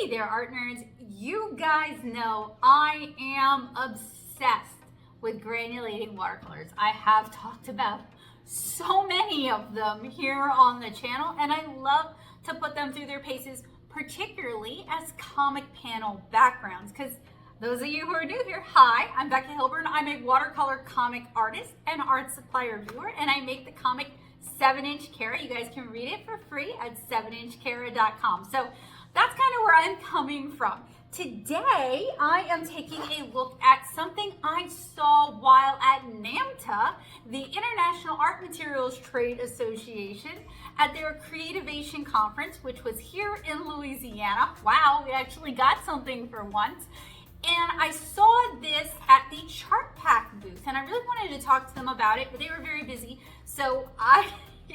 Hey there, art nerds. You guys know I am obsessed with granulating watercolors. I have talked about so many of them here on the channel, and I love to put them through their paces, particularly as comic panel backgrounds. Because those of you who are new here, hi, I'm Becca Hilburn. I'm a watercolor comic artist and art supply reviewer, and I make the comic 7-inch Cara. You guys can read it for free at 7inchcara.com. So that's kind of where I'm coming from. Today, I am taking a look at something I saw while at NAMTA, the International Art Materials Trade Association, at their Creativation Conference, which was here in Louisiana. Wow, we actually got something for once. And I saw this at the Chart Pack booth, and I really wanted to talk to them about it, but they were very busy, so I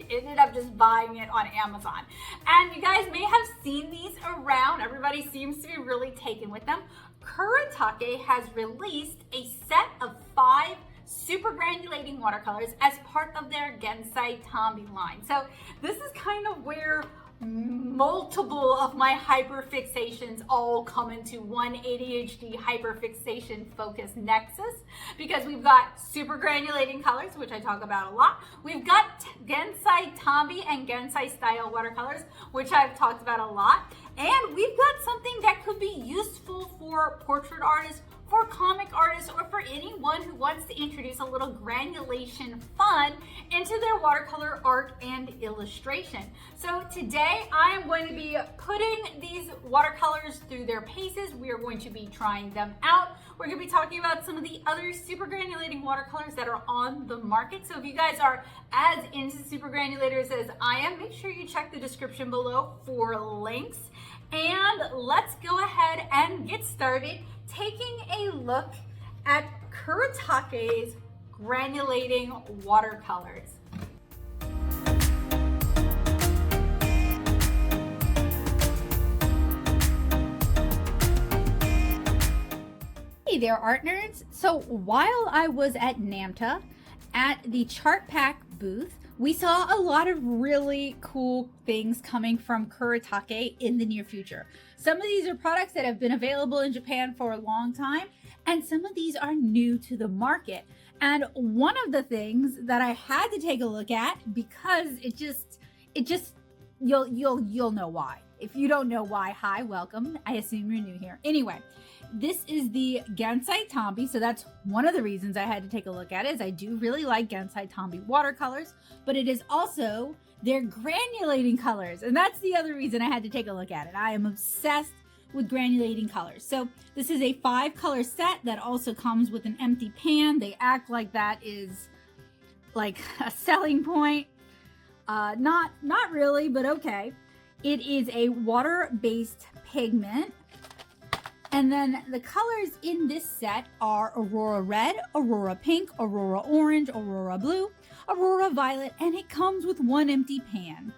ended up just buying it on Amazon. And you guys may have seen these around. Everybody seems to be really taken with them. Kuretake has released a set of 5 super granulating watercolors as part of their Gansai Tambi line. So this is kind of where multiple of my hyperfixations all come into one ADHD hyperfixation focus nexus, because we've got super granulating colors, which I talk about a lot. We've got Gansai Tambi and Gansai style watercolors, which I've talked about a lot. And we've got something that could be useful for portrait artists, for comic artists, or for anyone who wants to introduce a little granulation fun into their watercolor art and illustration. So today I am going to be putting these watercolors through their paces. We are going to be trying them out. We're going to be talking about some of the other super granulating watercolors that are on the market. So if you guys are as into super granulators as I am, make sure you check the description below for links. And let's go ahead and get started taking a look at Kuretake's granulating watercolors. Hey there, art nerds. So while I was at NAMTA at the Chart Pack booth, we saw a lot of really cool things coming from Kuretake in the near future. Some of these are products that have been available in Japan for a long time, and some of these are new to the market. And one of the things that I had to take a look at, because you'll know why. If you don't know why, hi, welcome. I assume you're new here. Anyway, this is the Gansai Tambi, so that's one of the reasons I had to take a look at it, is I do really like Gansai Tambi watercolors, but it is also their granulating colors, and that's the other reason I had to take a look at it. I am obsessed with granulating colors. So this is a 5-color set that also comes with an empty pan. They act like that is like a selling point. Not really, but okay. It is a water-based pigment. And then the colors in this set are Aurora Red, Aurora Pink, Aurora Orange, Aurora Blue, Aurora Violet, and it comes with 1 empty pan.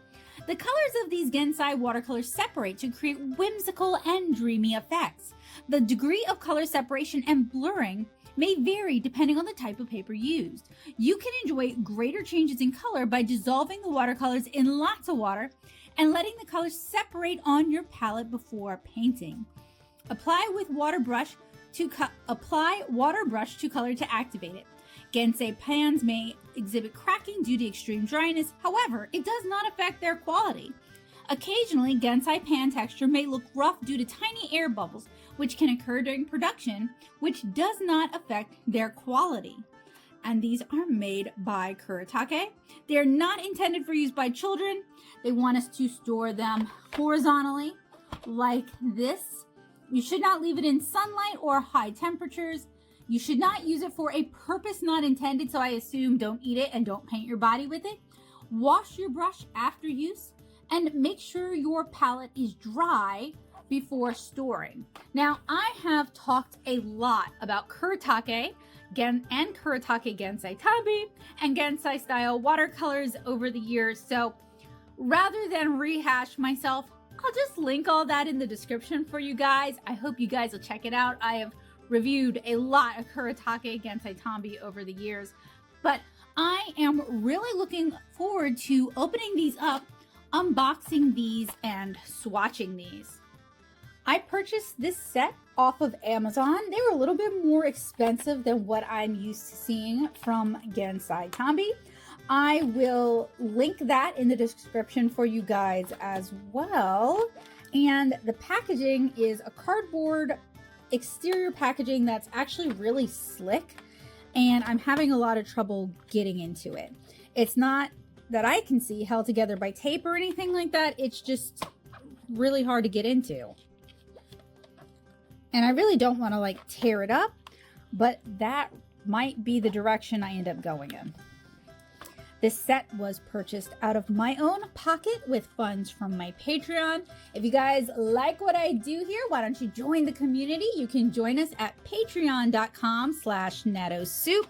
The colors of these Gansai watercolors separate to create whimsical and dreamy effects. The degree of color separation and blurring may vary depending on the type of paper used. You can enjoy greater changes in color by dissolving the watercolors in lots of water and letting the colors separate on your palette before painting. Apply water brush to color to activate it. Gansai pans may exhibit cracking due to extreme dryness. However, it does not affect their quality. Occasionally, Gansai pan texture may look rough due to tiny air bubbles, which can occur during production, which does not affect their quality. And these are made by Kuretake. They're not intended for use by children. They want us to store them horizontally like this. You should not leave it in sunlight or high temperatures. You should not use it for a purpose not intended, so I assume don't eat it and don't paint your body with it. Wash your brush after use and make sure your palette is dry before storing. Now, I have talked a lot about Kuretake and Kuretake Gansai Tambi and Gansai style watercolors over the years, so rather than rehash myself, I'll just link all that in the description for you guys. I hope you guys will check it out. I have reviewed a lot of Kuretake Gansai Tambi over the years, but I am really looking forward to opening these up, unboxing these, and swatching these. I purchased this set off of Amazon. They were a little bit more expensive than what I'm used to seeing from Gansai Tambi. I will link that in the description for you guys as well. And the packaging is a cardboard exterior packaging that's actually really slick, and I'm having a lot of trouble getting into it. It's not that I can see held together by tape or anything like that. It's just really hard to get into. And I really don't want to like tear it up, but that might be the direction I end up going in. This set was purchased out of my own pocket with funds from my Patreon. If you guys like what I do here, why don't you join the community? You can join us at patreon.com/nattosoup.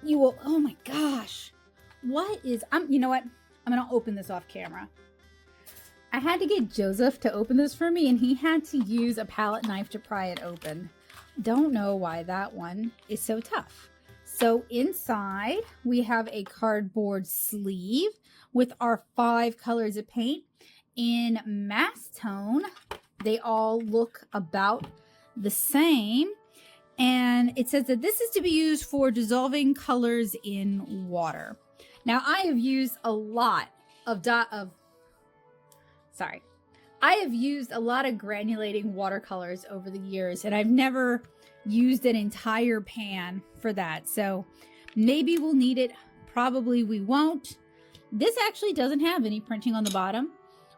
You will, oh my gosh. What is, you know what? I'm gonna open this off camera. I had to get Joseph to open this for me, and he had to use a palette knife to pry it open. Don't know why that one is so tough. So inside we have a cardboard sleeve with our 5 colors of paint in mass tone. They all look about the same. And it says that this is to be used for dissolving colors in water. Now I have used a lot of granulating watercolors over the years, and I've never used an entire pan for that. So maybe we'll need it. Probably we won't. This actually doesn't have any printing on the bottom,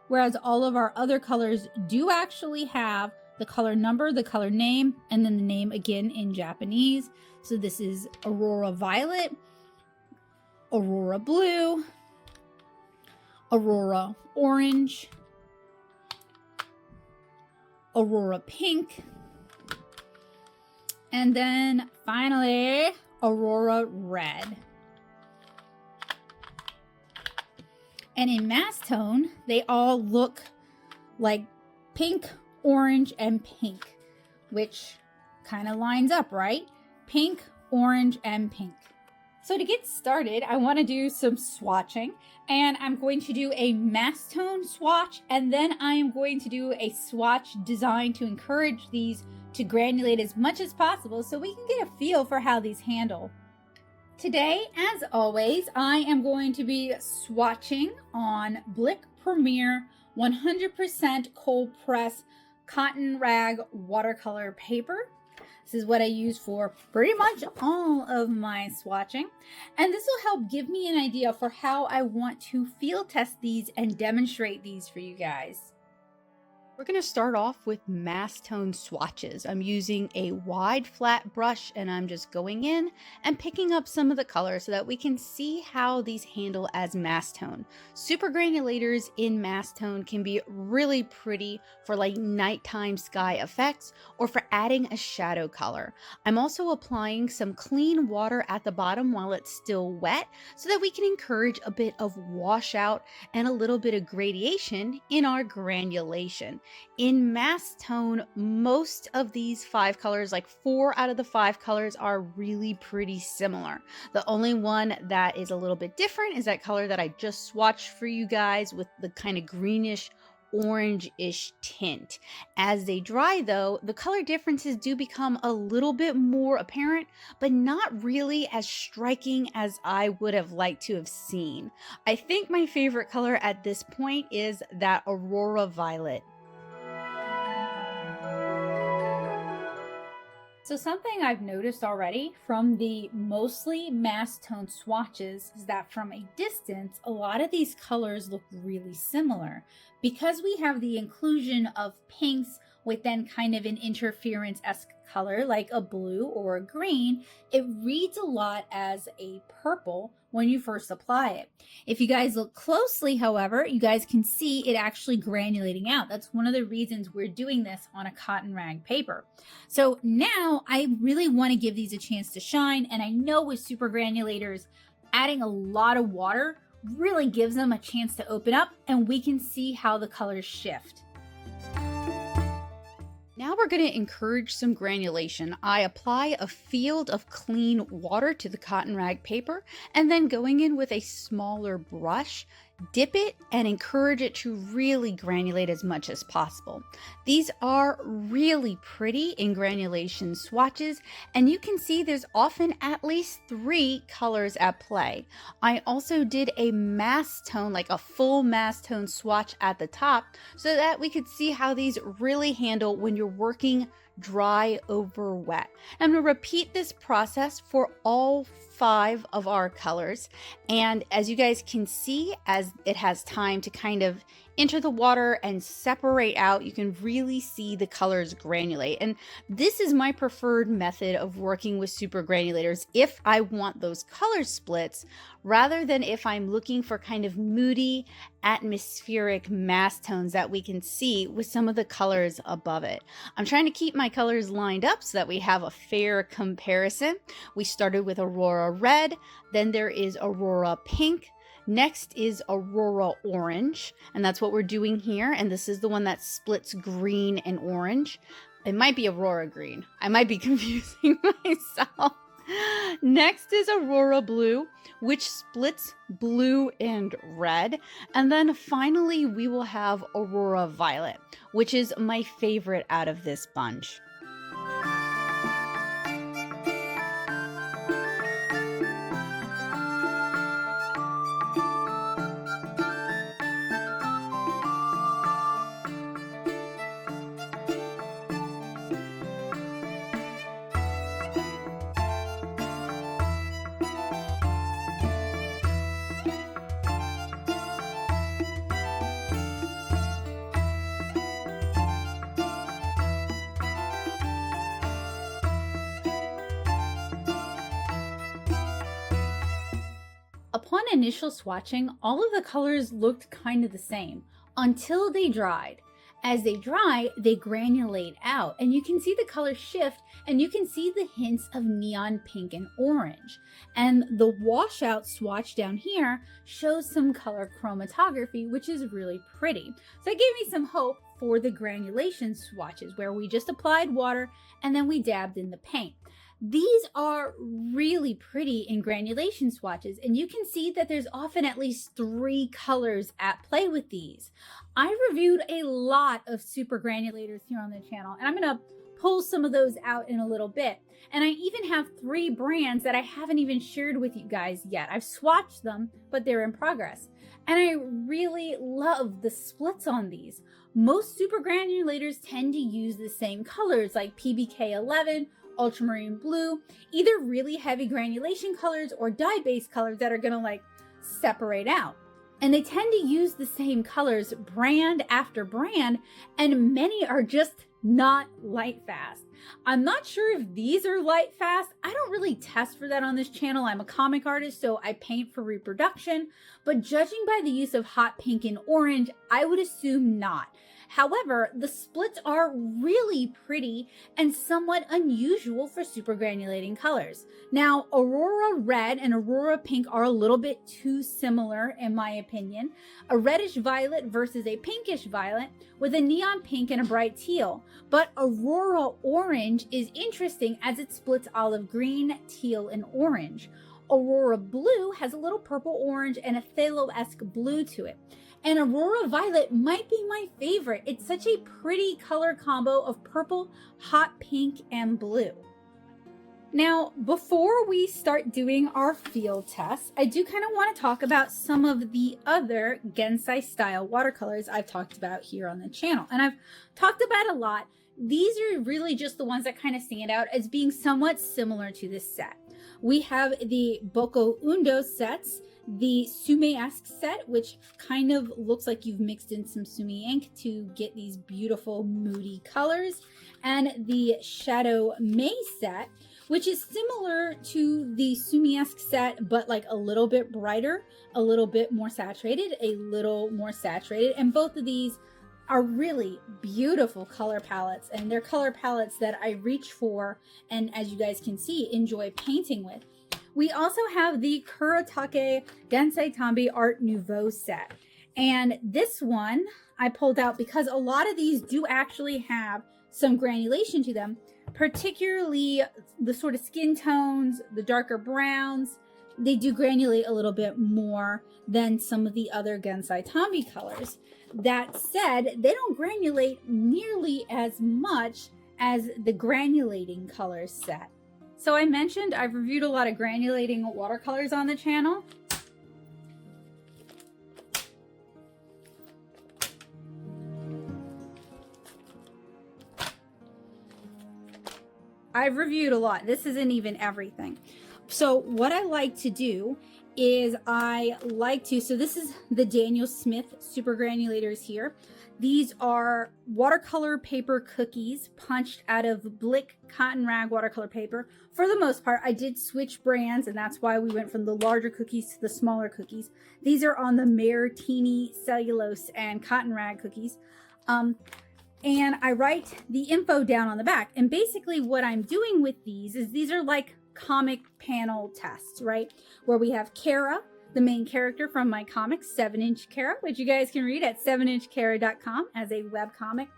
whereas all of our other colors do actually have the color number, the color name, and then the name again in Japanese. So this is Aurora Violet, Aurora Blue, Aurora Orange, Aurora Pink, and then finally Aurora Red. And in mass tone, they all look like pink, orange, and pink, which kind of lines up, right? Pink, orange, and pink. So to get started, I want to do some swatching, and I'm going to do a mass tone swatch, and then I am going to do a swatch designed to encourage these to granulate as much as possible so we can get a feel for how these handle. Today, as always, I am going to be swatching on Blick Premier 100% cold press cotton rag watercolor paper. This is what I use for pretty much all of my swatching, and this will help give me an idea for how I want to field test these and demonstrate these for you guys. We're going to start off with mass tone swatches. I'm using a wide flat brush, and I'm just going in and picking up some of the colors so that we can see how these handle as mass tone. Super granulators in mass tone can be really pretty for like nighttime sky effects or for adding a shadow color. I'm also applying some clean water at the bottom while it's still wet so that we can encourage a bit of washout and a little bit of gradation in our granulation. In mass tone, most of these 5 colors, like 4 out of the 5 colors, are really pretty similar. The only one that is a little bit different is that color that I just swatched for you guys with the kind of greenish orange-ish tint. As they dry though, the color differences do become a little bit more apparent, but not really as striking as I would have liked to have seen. I think my favorite color at this point is that Aurora Violet. So something I've noticed already from the mostly mass tone swatches is that from a distance, a lot of these colors look really similar. Because we have the inclusion of pinks with then kind of an interference-esque color like a blue or a green, it reads a lot as a purple when you first apply it. If you guys look closely, however, you guys can see it actually granulating out. That's one of the reasons we're doing this on a cotton rag paper. So now I really want to give these a chance to shine, and I know with super granulators, adding a lot of water really gives them a chance to open up, and we can see how the colors shift. Now we're going to encourage some granulation. I apply a field of clean water to the cotton rag paper, and then going in with a smaller brush, Dip it and encourage it to really granulate as much as possible. These are really pretty in granulation swatches, and you can see there's often at least 3 colors at play. I also did a mass tone, like a full mass tone swatch at the top, so that we could see how these really handle when you're working dry over wet. I'm going to repeat this process for all 5 of our colors, and as you guys can see, as it has time to kind of enter the water and separate out, you can really see the colors granulate. And this is my preferred method of working with super granulators if I want those color splits, rather than if I'm looking for kind of moody, atmospheric mass tones that we can see with some of the colors above it. I'm trying to keep my colors lined up so that we have a fair comparison. We started with Aurora Red, then there is Aurora Pink, next is Aurora Orange, and that's what we're doing here, and this is the one that splits green and orange. It might be Aurora Green. I might be confusing myself. Next is Aurora Blue, which splits blue and red. And then finally, we will have Aurora Violet, which is my favorite out of this bunch. Upon initial swatching, all of the colors looked kind of the same until they dried. As they dry, they granulate out, and you can see the colors shift, and you can see the hints of neon pink and orange. And the washout swatch down here shows some color chromatography, which is really pretty. So it gave me some hope for the granulation swatches, where we just applied water and then we dabbed in the paint. These are really pretty in granulation swatches, and you can see that there's often at least 3 colors at play with these. I reviewed a lot of super granulators here on the channel, and I'm going to pull some of those out in a little bit. And I even have 3 brands that I haven't even shared with you guys yet. I've swatched them, but they're in progress. And I really love the splits on these. Most super granulators tend to use the same colors, like PBK 11, ultramarine blue, either really heavy granulation colors or dye-based colors that are gonna like separate out. And they tend to use the same colors brand after brand, and many are just not light fast. I'm not sure if these are light fast. I don't really test for that on this channel. I'm a comic artist, so I paint for reproduction, but judging by the use of hot pink and orange, I would assume not. However, the splits are really pretty and somewhat unusual for super granulating colors. Now, Aurora Red and Aurora Pink are a little bit too similar in my opinion. A reddish violet versus a pinkish violet with a neon pink and a bright teal. But Aurora Orange is interesting as it splits olive green, teal, and orange. Aurora Blue has a little purple orange and a phthalo-esque blue to it. And Aurora Violet might be my favorite. It's such a pretty color combo of purple, hot pink, and blue. Now, before we start doing our field test, I do kind of want to talk about some of the other Gansai style watercolors I've talked about here on the channel. And I've talked about a lot. These are really just the ones that kind of stand out as being somewhat similar to this set. We have the Boko Undo sets, the Sume-esque set, which kind of looks like you've mixed in some Sumi ink to get these beautiful moody colors, and the Shadow May set, which is similar to the Sume-esque set, but like a little bit brighter, a little bit more saturated, and both of these are really beautiful color palettes, and they're color palettes that I reach for and, as you guys can see, enjoy painting with. We also have the Kuretake Gansai Tambi Art Nouveau set, and this one I pulled out because a lot of these do actually have some granulation to them, particularly the sort of skin tones, the darker browns, they do granulate a little bit more than some of the other Gansai Tambi colors. That said, they don't granulate nearly as much as the granulating colors set. So I mentioned I've reviewed a lot of granulating watercolors on the channel. I've reviewed a lot. This isn't even everything. So what I like to do is so this is the Daniel Smith super granulators here. These are watercolor paper cookies punched out of Blick cotton rag watercolor paper. For the most part, I did switch brands, and that's why we went from the larger cookies to the smaller cookies. These are on the Martini cellulose and cotton rag cookies. And I write the info down on the back. And basically what I'm doing with these are like comic panel tests, right? Where we have Kara, the main character from my comic, 7-inch Kara, which you guys can read at 7inchkara.com as a web comic.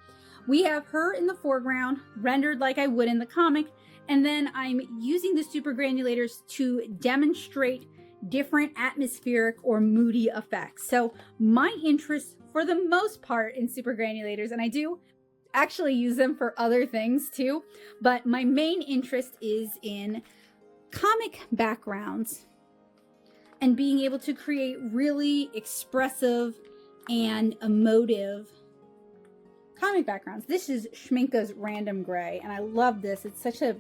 We have her in the foreground, rendered like I would in the comic. And then I'm using the super granulators to demonstrate different atmospheric or moody effects. So my interest for the most part in super granulators, and I do actually use them for other things too, but my main interest is in comic backgrounds and being able to create really expressive and emotive comic backgrounds. This is Schmincke's Random Gray, and I love this. It's such a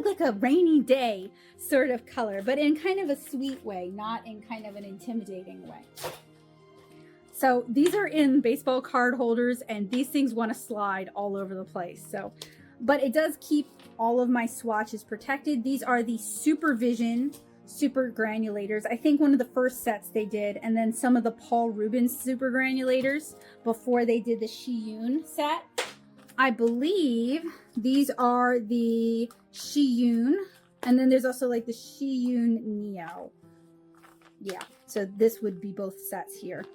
like a rainy day sort of color, but in kind of a sweet way, not in kind of an intimidating way. So these are in baseball card holders, and these things want to slide all over the place. So, but it does keep all of my swatches protected. These are the Supervision super granulators. I think one of the first sets they did, and then some of the Paul Rubens super granulators before they did the Shiyun set. I believe these are the Shiyun, and then there's also like the Shiyun Neo. Yeah, so this would be both sets here.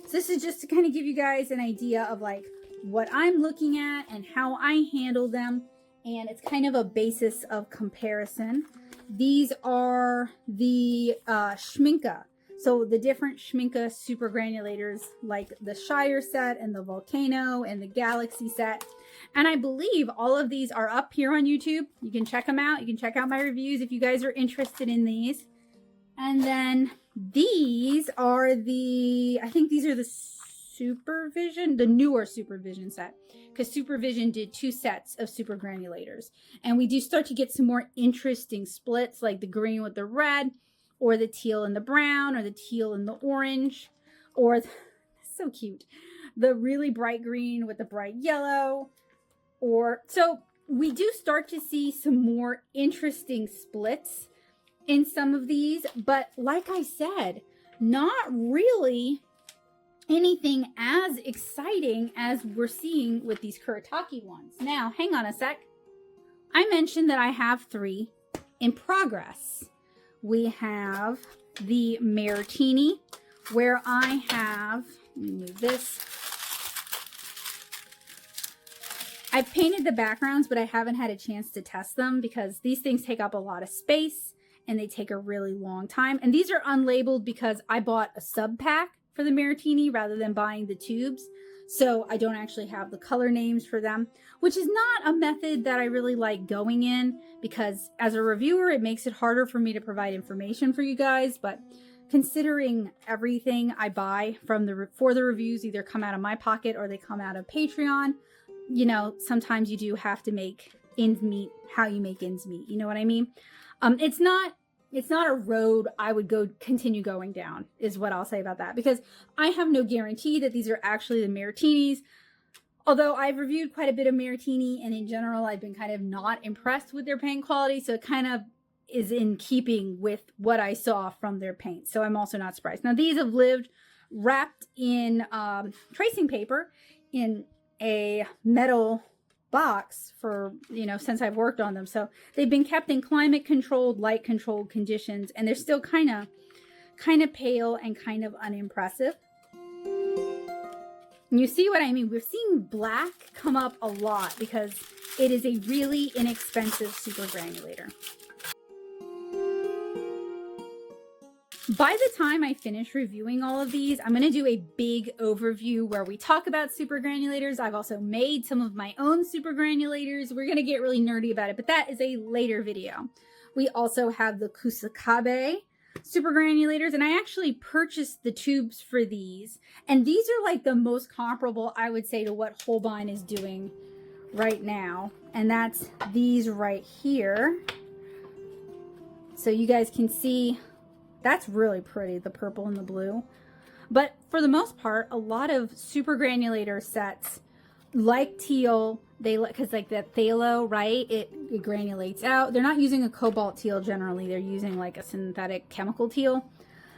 So this is just to kind of give you guys an idea of like what I'm looking at and how I handle them. And it's kind of a basis of comparison. These are the Schmincke. So the different Schmincke super granulators, like the Shire set and the Volcano and the Galaxy set. And I believe all of these are up here on YouTube. You can check them out. You can check out my reviews if you guys are interested in these. And then these are I think these are the Supervision, the newer Supervision set, because Supervision did 2 sets of super granulators. And we do start to get some more interesting splits, like the green with the red, or the teal and the brown, or the teal and the orange, or so cute, the really bright green with the bright yellow. So we do start to see some more interesting splits in some of these, but like I said, not really anything as exciting as we're seeing with these Kuretake ones. Now, hang on a sec. I mentioned that I have 3 in progress. We have the Martini, where I have, let me move this. I've painted the backgrounds, but I haven't had a chance to test them because these things take up a lot of space and they take a really long time. And these are unlabeled because I bought a sub pack for the Martini rather than buying the tubes. So I don't actually have the color names for them, which is not a method that I really like going in because as a reviewer, it makes it harder for me to provide information for you guys. But considering everything I buy for the reviews either come out of my pocket or they come out of Patreon, you know, sometimes you do have to make ends meet how you make ends meet. You know what I mean? It's not a road I would continue going down, is what I'll say about that, because I have no guarantee that these are actually the Martinis. Although I've reviewed quite a bit of Martini, and in general, I've been kind of not impressed with their paint quality. So it kind of is in keeping with what I saw from their paint. So I'm also not surprised. Now, these have lived wrapped in tracing paper in a metal box for, you know, since I've worked on them. So they've been kept in climate controlled, light controlled conditions, and they're still kind of pale and kind of unimpressive. And you see what I mean? We're seeing black come up a lot because it is a really inexpensive super granulator. By the time I finish reviewing all of these, I'm going to do a big overview where we talk about super granulators. I've also made some of my own super granulators. We're going to get really nerdy about it, but that is a later video. We also have the Kuretake super granulators, and I actually purchased the tubes for these. And these are like the most comparable, I would say, to what Holbein is doing right now. And that's these right here. So you guys can see that's really pretty, the purple and the blue. But for the most part, a lot of super granulator sets like teal, they like, because like that phthalo, right? It granulates out. They're not using a cobalt teal generally. They're using like a synthetic chemical teal.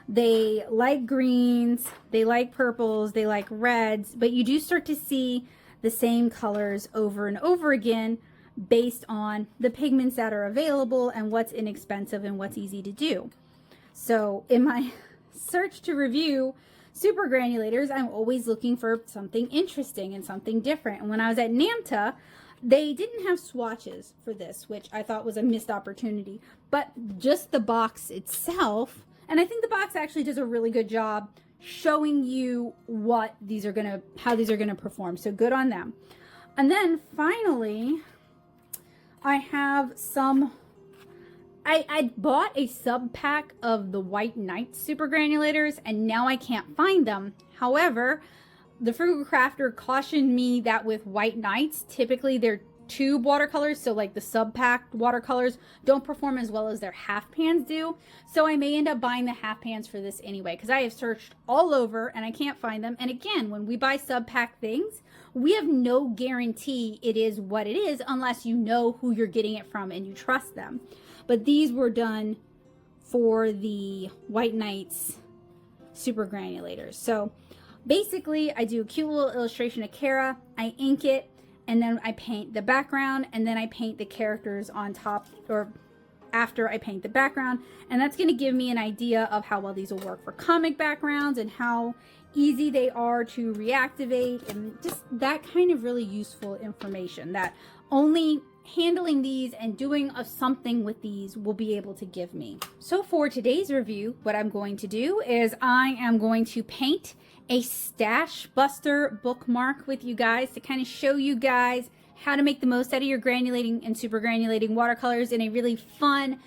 They like greens, they like purples, they like reds, but you do start to see the same colors over and over again based on the pigments that are available and what's inexpensive and what's easy to do. So in my search to review super granulators, I'm always looking for something interesting and something different. And when I was at NAMTA, they didn't have swatches for this, which I thought was a missed opportunity. But just the box itself, and I think the box actually does a really good job showing you what these are gonna, how these are gonna perform. So good on them. And then finally, I have some. I bought a sub pack of the White Knight super granulators, and now I can't find them. However, the Frugal Crafter cautioned me that with White Knights, typically they're tube watercolors, so like the sub pack watercolors don't perform as well as their half pans do. So I may end up buying the half pans for this anyway, because I have searched all over and I can't find them. And again, when we buy sub pack things, we have no guarantee it is what it is unless you know who you're getting it from and you trust them. But these were done for the White Knights super granulators. So basically I do a cute little illustration of Kara, I ink it, and then I paint the background, and then I paint the characters on top or after I paint the background. And that's going to give me an idea of how well these will work for comic backgrounds and how easy they are to reactivate, and just that kind of really useful information that only handling these and doing something with these will be able to give me. So for today's review, what I'm going to do is I am going to paint a stash buster bookmark with you guys to kind of show you guys how to make the most out of your granulating and super granulating watercolors in a really fun,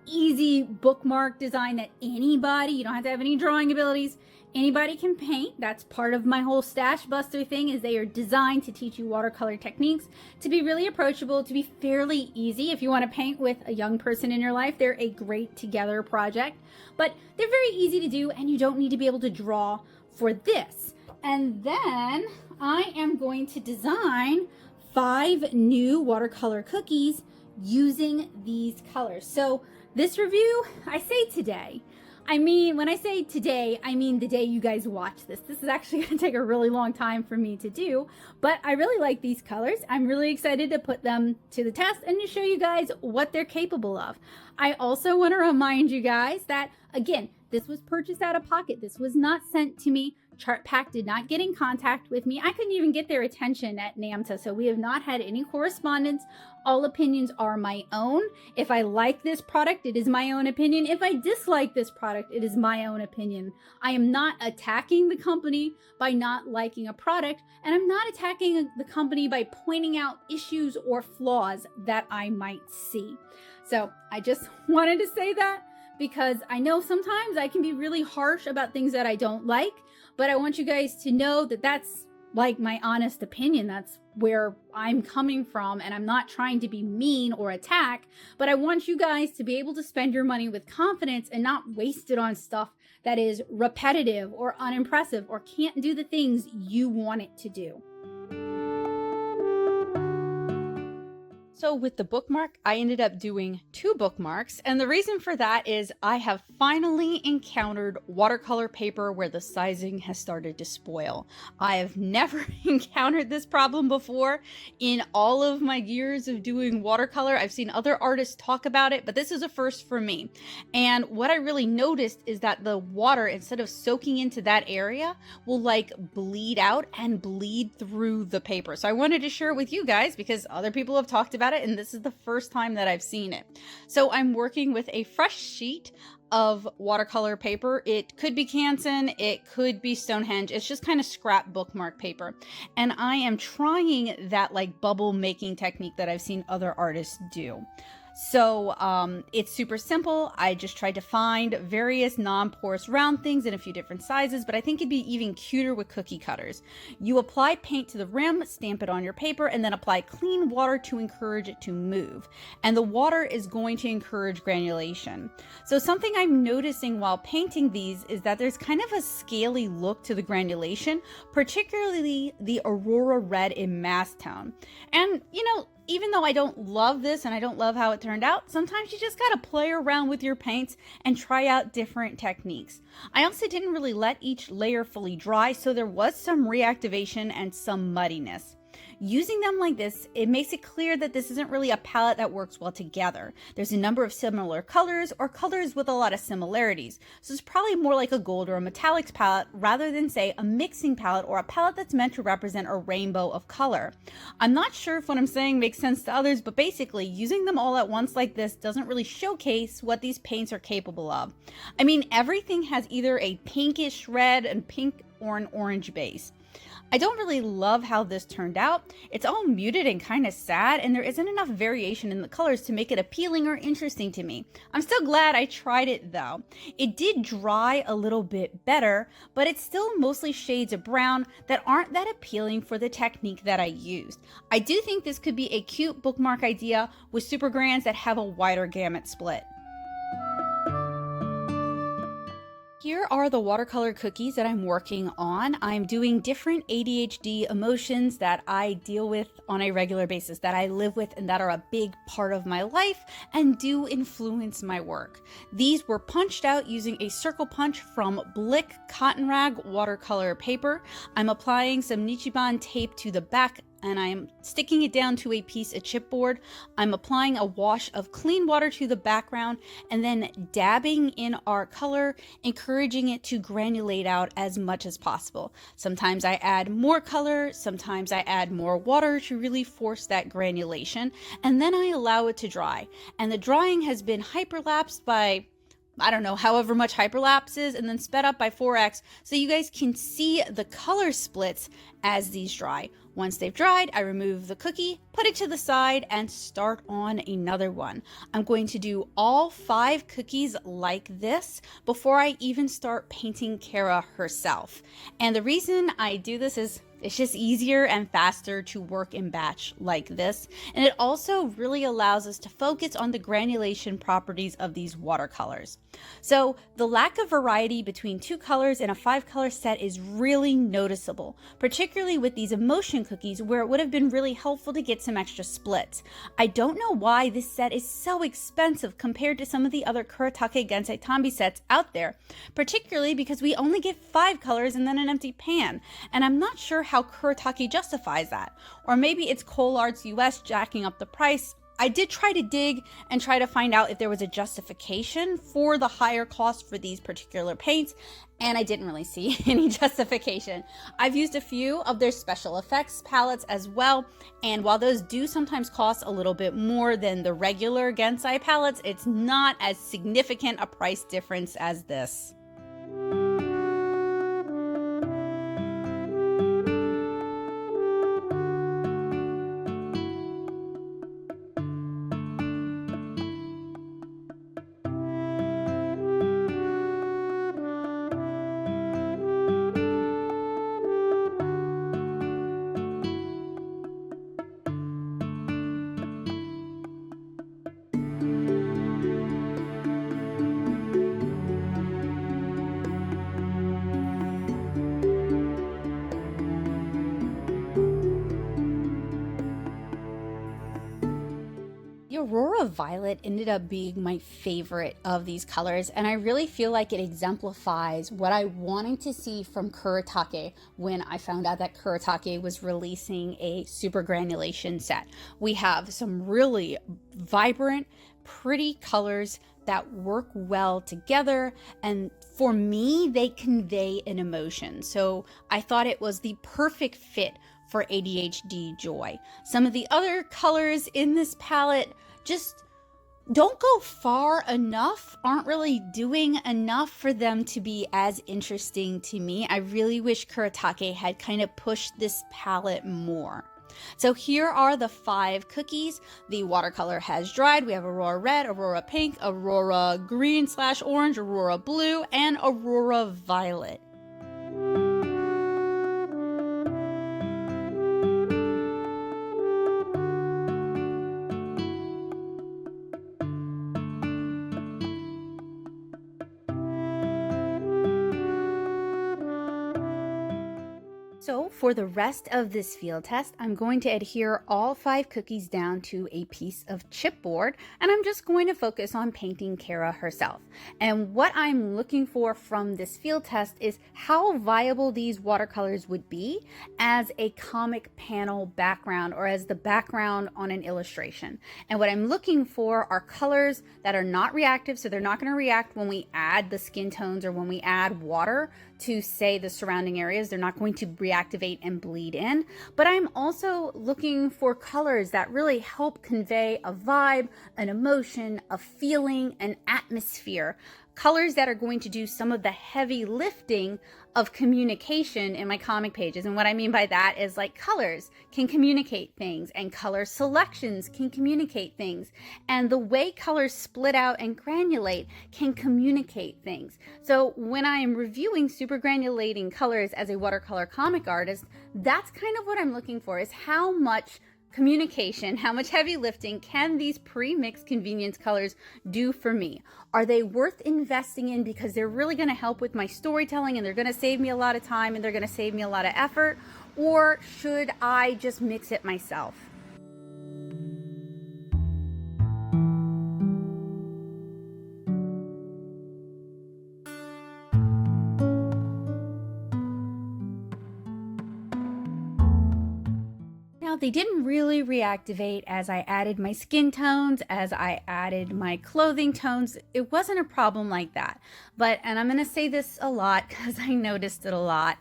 easy bookmark design that anybody, you don't have to have any drawing abilities, anybody can paint. That's part of my whole stash buster thing, is they are designed to teach you watercolor techniques, to be really approachable, to be fairly easy. If you want to paint with a young person in your life, they're a great together project, but they're very easy to do and you don't need to be able to draw for this. And then I am going to design 5 new watercolor cookies using these colors. So this review, I say today. I mean, when I say today, I mean the day you guys watch this. This is actually going to take a really long time for me to do, but I really like these colors. I'm really excited to put them to the test and to show you guys what they're capable of. I also want to remind you guys that, again, this was purchased out of pocket. This was not sent to me. Chartpak did not get in contact with me. I couldn't even get their attention at NAMTA, so we have not had any correspondence. All opinions are my own. If I like this product, it is my own opinion. If I dislike this product, it is my own opinion. I am not attacking the company by not liking a product, and I'm not attacking the company by pointing out issues or flaws that I might see. So I just wanted to say that, because I know sometimes I can be really harsh about things that I don't like, but I want you guys to know that that's like my honest opinion. That's where I'm coming from, and I'm not trying to be mean or attack, but I want you guys to be able to spend your money with confidence and not waste it on stuff that is repetitive or unimpressive or can't do the things you want it to do. So with the bookmark, I ended up doing 2 bookmarks, and the reason for that is I have finally encountered watercolor paper where the sizing has started to spoil. I have never encountered this problem before in all of my years of doing watercolor. I've seen other artists talk about it, but this is a first for me. And what I really noticed is that the water, instead of soaking into that area, will like bleed out and bleed through the paper. So I wanted to share it with you guys because other people have talked about it, and this is the first time that I've seen it. So I'm working with a fresh sheet of watercolor paper. It could be Canson, it could be Stonehenge. It's just kind of scrap bookmark paper. And I am trying that like bubble making technique that I've seen other artists do. So it's super simple. I just tried to find various non-porous round things in a few different sizes, but I think it'd be even cuter with cookie cutters. You apply paint to the rim, stamp it on your paper, and then apply clean water to encourage it to move. And the water is going to encourage granulation. So something I'm noticing while painting these is that there's kind of a scaly look to the granulation, particularly the Aurora red in mass tone. And you know, even though I don't love this and I don't love how it turned out, sometimes you just gotta play around with your paints and try out different techniques. I also didn't really let each layer fully dry, so there was some reactivation and some muddiness. Using them like this, it makes it clear that this isn't really a palette that works well together. There's a number of similar colors or colors with a lot of similarities. So it's probably more like a gold or a metallics palette rather than say a mixing palette or a palette that's meant to represent a rainbow of color. I'm not sure if what I'm saying makes sense to others, but basically using them all at once like this doesn't really showcase what these paints are capable of. I mean, everything has either a pinkish red and pink or an orange base. I don't really love how this turned out. It's all muted and kind of sad, and there isn't enough variation in the colors to make it appealing or interesting to me. I'm still glad I tried it though. It did dry a little bit better, but it's still mostly shades of brown that aren't that appealing for the technique that I used. I do think this could be a cute bookmark idea with super grands that have a wider gamut split. Here are the watercolor cookies that I'm working on. I'm doing different ADHD emotions that I deal with on a regular basis, that I live with and that are a big part of my life and do influence my work. These were punched out using a circle punch from Blick cotton rag watercolor paper. I'm applying some Nichiban tape to the back and I'm sticking it down to a piece of chipboard. I'm applying a wash of clean water to the background and then dabbing in our color, encouraging it to granulate out as much as possible. Sometimes I add more color, sometimes I add more water to really force that granulation, and then I allow it to dry. And the drying has been hyperlapsed by, I don't know, however much hyperlapse is, and then sped up by 4x so you guys can see the color splits as these dry. Once they've dried, I remove the cookie, put it to the side, and start on another one. I'm going to do all 5 cookies like this before I even start painting Kara herself. And the reason I do this is it's just easier and faster to work in batch like this. And it also really allows us to focus on the granulation properties of these watercolors. So the lack of variety between 2 colors in a 5-color set is really noticeable, particularly with these emotion cookies where it would have been really helpful to get some extra splits. I don't know why this set is so expensive compared to some of the other Kuretake Gansai Tambi sets out there, particularly because we only get 5 colors and then an empty pan. And I'm not sure how Kuretake justifies that. Or maybe it's Cole Arts US jacking up the price. I did try to dig and try to find out if there was a justification for the higher cost for these particular paints, and I didn't really see any justification. I've used a few of their special effects palettes as well, and while those do sometimes cost a little bit more than the regular Gansai palettes, it's not as significant a price difference as this. Aurora Violet ended up being my favorite of these colors, and I really feel like it exemplifies what I wanted to see from Kuretake when I found out that Kuretake was releasing a super granulation set. We have some really vibrant, pretty colors that work well together, and for me, they convey an emotion. So I thought it was the perfect fit for ADHD joy. Some of the other colors in this palette just don't go far enough, aren't really doing enough for them to be as interesting to me. I really wish Kuretake had kind of pushed this palette more. So here are the 5 cookies. The watercolor has dried. We have Aurora Red, Aurora Pink, Aurora Green/Orange, Aurora Blue, and Aurora Violet. So for the rest of this field test, I'm going to adhere all 5 cookies down to a piece of chipboard, and I'm just going to focus on painting Kara herself. And what I'm looking for from this field test is how viable these watercolors would be as a comic panel background or as the background on an illustration. And what I'm looking for are colors that are not reactive, so they're not going to react when we add the skin tones or when we add water to, say, the surrounding areas. They're not going to reactivate and bleed in. But I'm also looking for colors that really help convey a vibe, an emotion, a feeling, an atmosphere. Colors that are going to do some of the heavy lifting of communication in my comic pages. And what I mean by that is, like, colors can communicate things and color selections can communicate things. And the way colors split out and granulate can communicate things. So when I am reviewing super granulating colors as a watercolor comic artist, that's kind of what I'm looking for, is how much communication, how much heavy lifting can these pre-mixed convenience colors do for me? Are they worth investing in because they're really going to help with my storytelling and they're going to save me a lot of time and they're going to save me a lot of effort? Or should I just mix it myself? Now, they didn't really reactivate as I added my skin tones, as I added my clothing tones. It wasn't a problem like that. But, and I'm going to say this a lot because I noticed it a lot,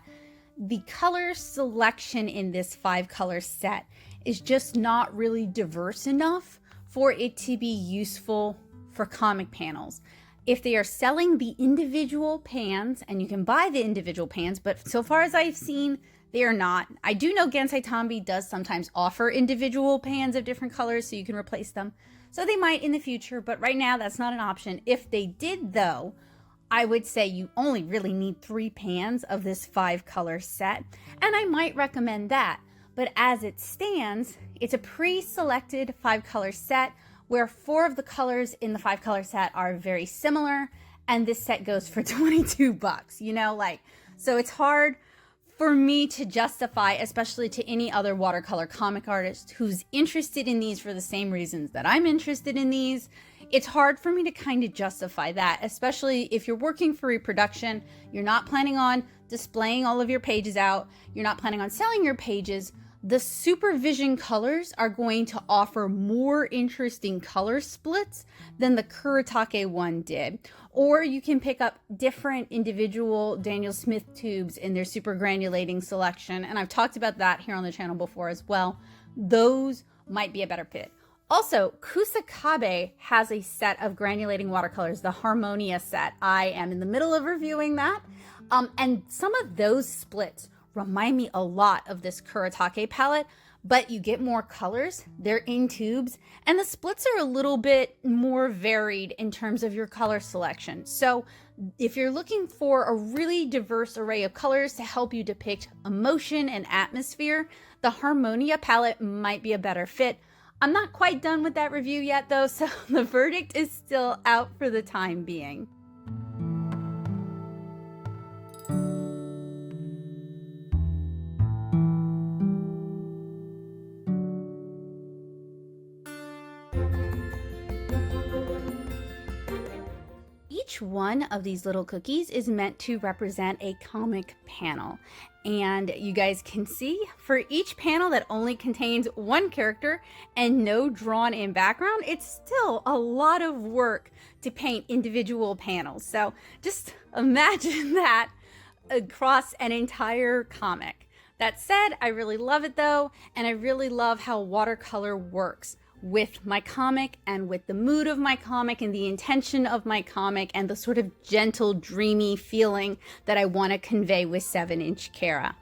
the color selection in this 5-color set is just not really diverse enough for it to be useful for comic panels. If they are selling the individual pans, and you can buy the individual pans, but so far as I've seen, they are not. I do know Gansai Tambi does sometimes offer individual pans of different colors so you can replace them. So they might in the future, but right now that's not an option. If they did though, I would say you only really need 3 pans of this 5-color set, and I might recommend that. But as it stands, it's a pre-selected 5-color set where 4 of the colors in the 5-color set are very similar, and this set goes for $22, you know, like, so it's hard for me to justify, especially to any other watercolor comic artist who's interested in these for the same reasons that I'm interested in these. It's hard for me to kind of justify that, especially if you're working for reproduction, you're not planning on displaying all of your pages out, you're not planning on selling your pages. The supervision colors are going to offer more interesting color splits than the Kuretake one did. Or you can pick up different individual Daniel Smith tubes in their super granulating selection. And I've talked about that here on the channel before as well. Those might be a better fit. Also, Kusakabe has a set of granulating watercolors, the Harmonia set. I am in the middle of reviewing that. And some of those splits remind me a lot of this Kuretake palette, but you get more colors, they're in tubes, and the splits are a little bit more varied in terms of your color selection. So if you're looking for a really diverse array of colors to help you depict emotion and atmosphere, the Harmonia palette might be a better fit. I'm not quite done with that review yet though, so the verdict is still out for the time being. Each one of these little cookies is meant to represent a comic panel. And you guys can see for each panel that only contains one character and no drawn in background, it's still a lot of work to paint individual panels. So just imagine that across an entire comic. That said, I really love it though, and I really love how watercolor works. with my comic and with the mood of my comic and the intention of my comic and the sort of gentle, dreamy feeling that I want to convey with 7-inch Cara.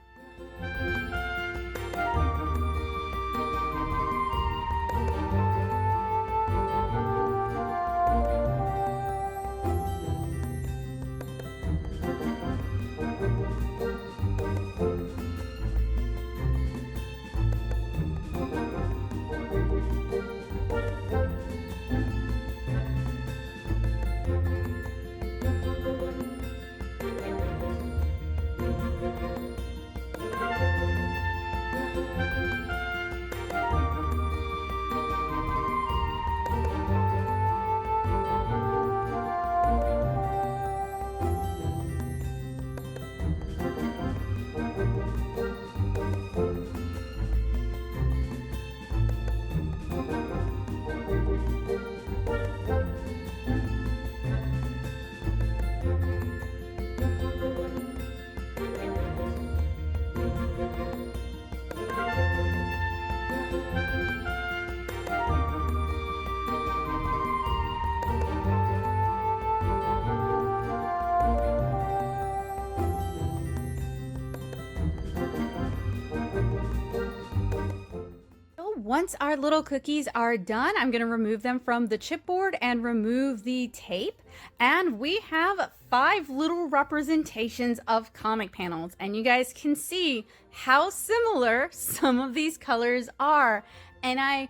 Once our little cookies are done, I'm going to remove them from the chipboard and remove the tape. And we have 5 little representations of comic panels. And you guys can see how similar some of these colors are. And I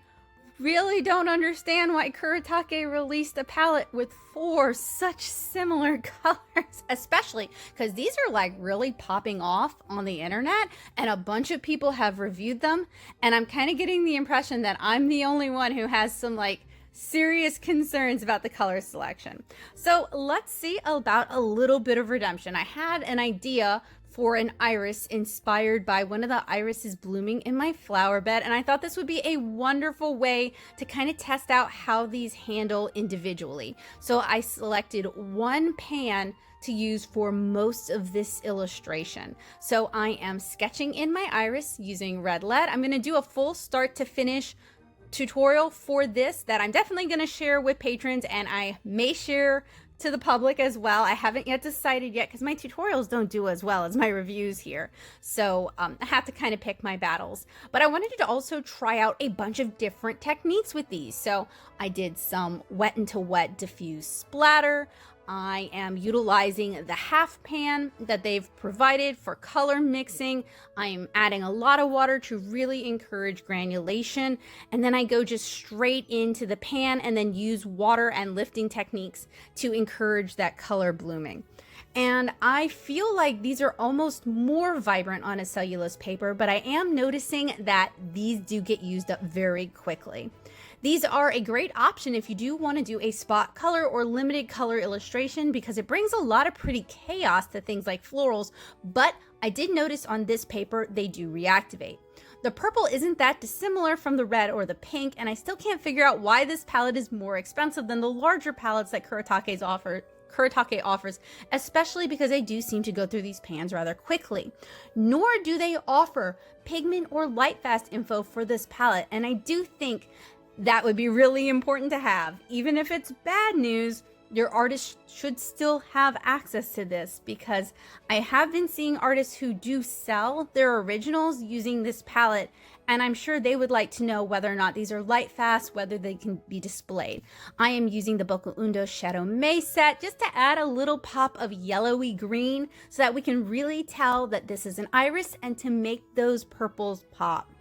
really don't understand why Kuretake released a palette with 4 such similar colors, especially because these are like really popping off on the internet and a bunch of people have reviewed them, and I'm kind of getting the impression that I'm the only one who has some like serious concerns about the color selection. So let's see about a little bit of redemption. I had an idea for an iris inspired by one of the irises blooming in my flower bed, and I thought this would be a wonderful way to kind of test out how these handle individually. So I selected one pan to use for most of this illustration. So I am sketching in my iris using red lead. I'm going to do a full start to finish tutorial for this that I'm definitely going to share with patrons, and I may share to the public as well. I haven't yet decided yet because my tutorials don't do as well as my reviews here. So I have to kind of pick my battles. But I wanted to also try out a bunch of different techniques with these. So I did some wet into wet diffuse splatter. I am utilizing the half pan that they've provided for color mixing. I am adding a lot of water to really encourage granulation. And then I go just straight into the pan and then use water and lifting techniques to encourage that color blooming. And I feel like these are almost more vibrant on a cellulose paper, but I am noticing that these do get used up very quickly. These are a great option if you do want to do a spot color or limited color illustration because it brings a lot of pretty chaos to things like florals, but I did notice on this paper they do reactivate. The purple isn't that dissimilar from the red or the pink, and I still can't figure out why this palette is more expensive than the larger palettes that Kuretake offers, especially because they do seem to go through these pans rather quickly. Nor do they offer pigment or light fast info for this palette, and I do think that would be really important to have. Even if it's bad news, your artist should still have access to this, because I have been seeing artists who do sell their originals using this palette, and I'm sure they would like to know whether or not these are light fast, whether they can be displayed. I am using the Boku Undo Shadow May set just to add a little pop of yellowy green so that we can really tell that this is an iris and to make those purples pop.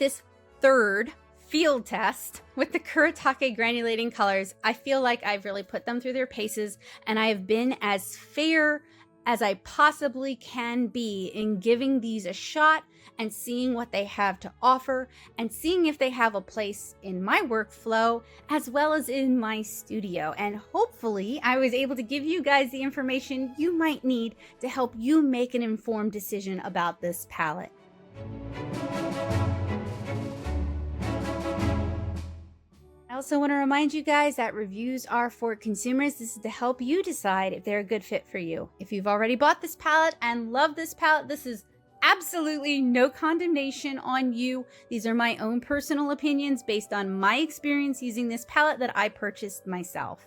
this third field test with the Kuretake granulating colors, I feel like I've really put them through their paces, and I have been as fair as I possibly can be in giving these a shot and seeing what they have to offer and seeing if they have a place in my workflow as well as in my studio. And hopefully I was able to give you guys the information you might need to help you make an informed decision about this palette. I also want to remind you guys that reviews are for consumers. This is to help you decide if they're a good fit for you. If you've already bought this palette and love this palette, this is absolutely no condemnation on you. These are my own personal opinions based on my experience using this palette that I purchased myself.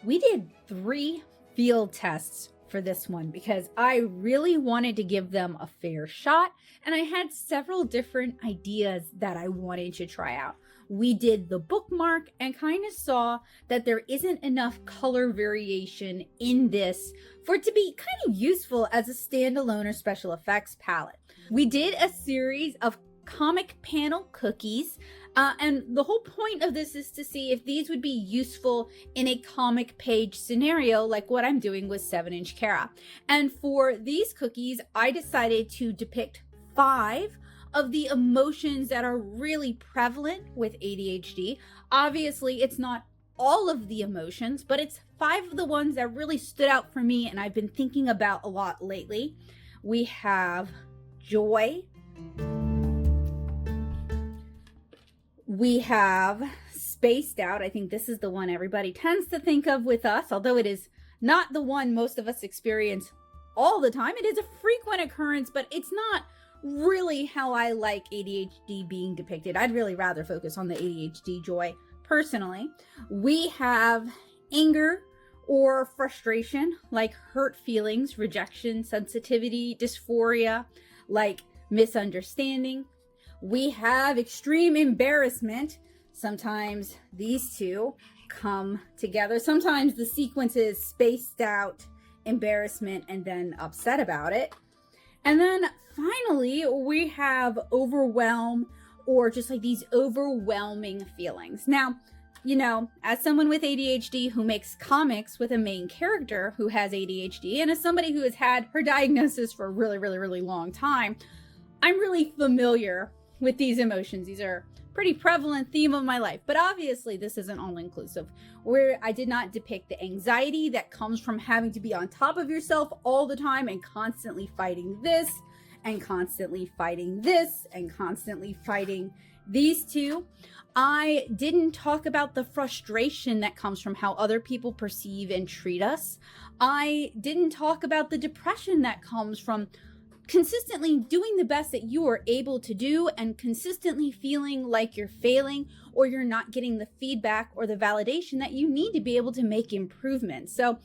We did 3 field tests for this one because I really wanted to give them a fair shot, and I had several different ideas that I wanted to try out. We did the Bookmark and kind of saw that there isn't enough color variation in this for it to be kind of useful as a standalone or special effects palette. We did a series of comic panel cookies, and the whole point of this is to see if these would be useful in a comic page scenario like what I'm doing with 7-inch Cara. And for these cookies, I decided to depict 5 of the emotions that are really prevalent with ADHD. Obviously, it's not all of the emotions, but it's 5 of the ones that really stood out for me and I've been thinking about a lot lately. We have joy. We have spaced out. I think this is the one everybody tends to think of with us, although it is not the one most of us experience all the time. It is a frequent occurrence, but it's not really how I like ADHD being depicted. I'd really rather focus on the ADHD joy personally. We have anger or frustration, like hurt feelings, rejection, sensitivity, dysphoria, like misunderstanding. We have extreme embarrassment. Sometimes these two come together. Sometimes the sequence is spaced out, embarrassment, and then upset about it. And then finally, we have overwhelm, or just like these overwhelming feelings. Now, you know, as someone with ADHD who makes comics with a main character who has ADHD, and as somebody who has had her diagnosis for a really long time, I'm really familiar with these emotions. These are a pretty prevalent theme of my life, but obviously this isn't all inclusive, where I did not depict the anxiety that comes from having to be on top of yourself all the time and constantly fighting this and constantly fighting this and constantly fighting these two. I didn't talk about the frustration that comes from how other people perceive and treat us. I didn't talk about the depression that comes from consistently doing the best that you are able to do and consistently feeling like you're failing or you're not getting the feedback or the validation that you need to be able to make improvements. So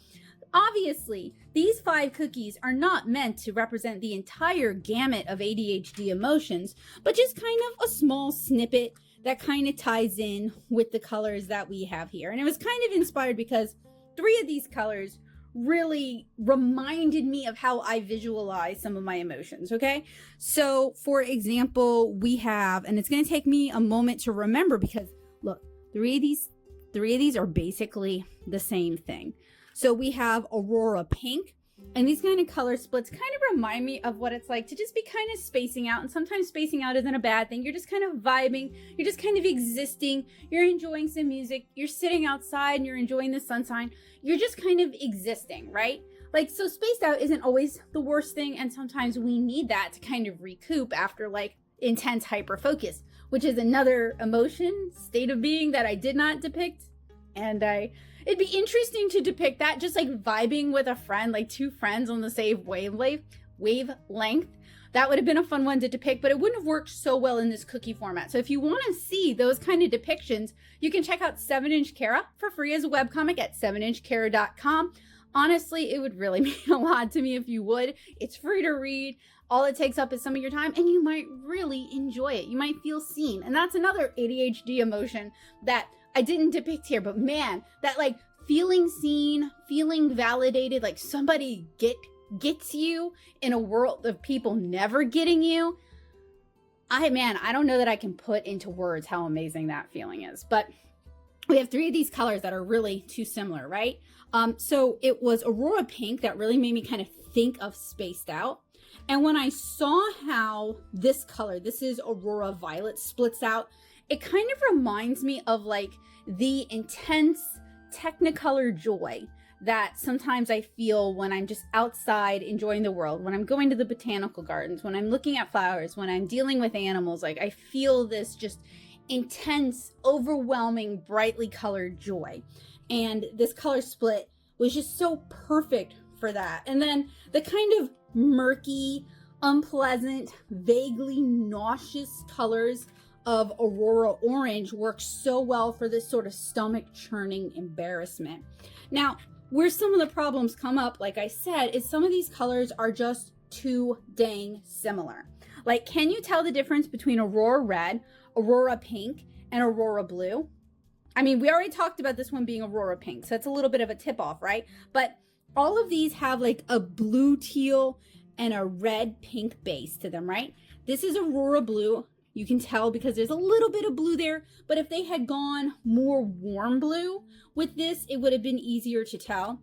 obviously, these 5 cookies are not meant to represent the entire gamut of ADHD emotions, but just kind of a small snippet that kind of ties in with the colors that we have here. And it was kind of inspired because 3 of these colors really reminded me of how I visualize some of my emotions, okay? So, for example, we have, and it's going to take me a moment to remember because, look, 3 of these are basically the same thing. So we have Aurora Pink, and these kind of color splits kind of remind me of what it's like to just be kind of spacing out, and sometimes spacing out isn't a bad thing. You're just kind of vibing, you're just kind of existing, you're enjoying some music, you're sitting outside and you're enjoying the sunshine, you're just kind of existing, right? Like, so spaced out isn't always the worst thing, and sometimes we need that to kind of recoup after like intense hyper focus, which is another emotion, state of being that I did not depict, and it'd be interesting to depict that, just like vibing with a friend, like 2 friends on the same wavelength. That would have been a fun one to depict, but it wouldn't have worked so well in this cookie format. So if you want to see those kind of depictions, you can check out 7-inch Cara for free as a webcomic at 7inchcara.com. Honestly, it would really mean a lot to me if you would. It's free to read. all it takes up is some of your time, and you might really enjoy it. You might feel seen. And that's another ADHD emotion that I didn't depict here, but man, that like feeling seen, feeling validated, like somebody gets you in a world of people never getting you. I don't know that I can put into words how amazing that feeling is. But we have 3 of these colors that are really too similar, right? So it was Aurora Pink that really made me kind of think of Spaced Out. And when I saw how this color, this is Aurora Violet, splits out, it kind of reminds me of like the intense Technicolor joy that sometimes I feel when I'm just outside enjoying the world, when I'm going to the botanical gardens, when I'm looking at flowers, when I'm dealing with animals. Like I feel this just intense, overwhelming, brightly colored joy. And this color split was just so perfect for that. And then the kind of murky, unpleasant, vaguely nauseous colors of Aurora Orange works so well for this sort of stomach churning embarrassment. Now, where some of the problems come up, like I said, is some of these colors are just too dang similar. Like, can you tell the difference between Aurora Red, Aurora Pink, and Aurora Blue? I mean, we already talked about this one being Aurora Pink, so it's a little bit of a tip off, right? But all of these have like a blue teal and a red pink base to them, right? This is Aurora Blue. You can tell because there's a little bit of blue there, but if they had gone more warm blue with this, it would have been easier to tell.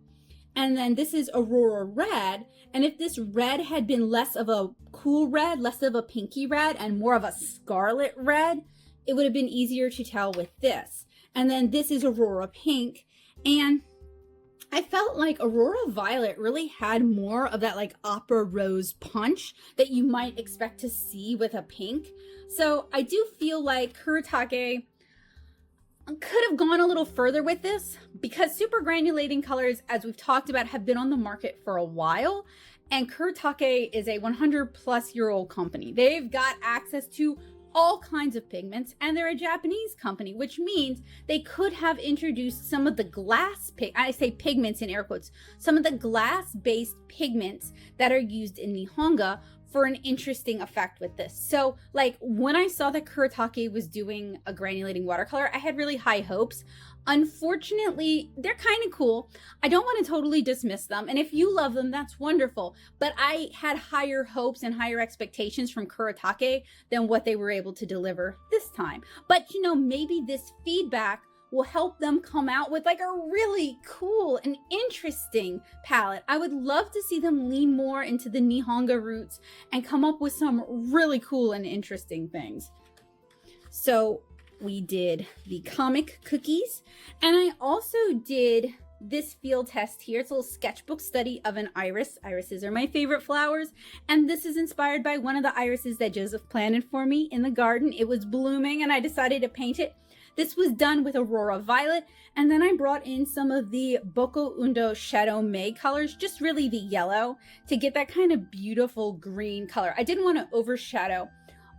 And then this is Aurora Red, and if this red had been less of a cool red, less of a pinky red, and more of a scarlet red, it would have been easier to tell with this. And then this is Aurora Pink, and I felt like Aurora Violet really had more of that like opera rose punch that you might expect to see with a pink. So I do feel like Kuretake could have gone a little further with this, because super granulating colors, as we've talked about, have been on the market for a while. And Kuretake is a 100-plus-year-old company. They've got access to all kinds of pigments, and they're a Japanese company, which means they could have introduced some of the pigments in air quotes, some of the glass-based pigments that are used in Nihonga for an interesting effect with this. So like when I saw that Kuretake was doing a granulating watercolor, I had really high hopes. Unfortunately, they're kind of cool. I don't want to totally dismiss them. And if you love them, that's wonderful. But I had higher hopes and higher expectations from Kuretake than what they were able to deliver this time. But you know, maybe this feedback will help them come out with like a really cool and interesting palette. I would love to see them lean more into the Nihonga roots and come up with some really cool and interesting things. So we did the comic cookies, and I also did this field test here. It's a little sketchbook study of an iris. Irises are my favorite flowers, and this is inspired by one of the irises that Joseph planted for me in the garden. It was blooming and I decided to paint it. This was done with Aurora Violet, and then I brought in some of the Boko Undo Shadow May colors, just really the yellow, to get that kind of beautiful green color. I didn't want to overshadow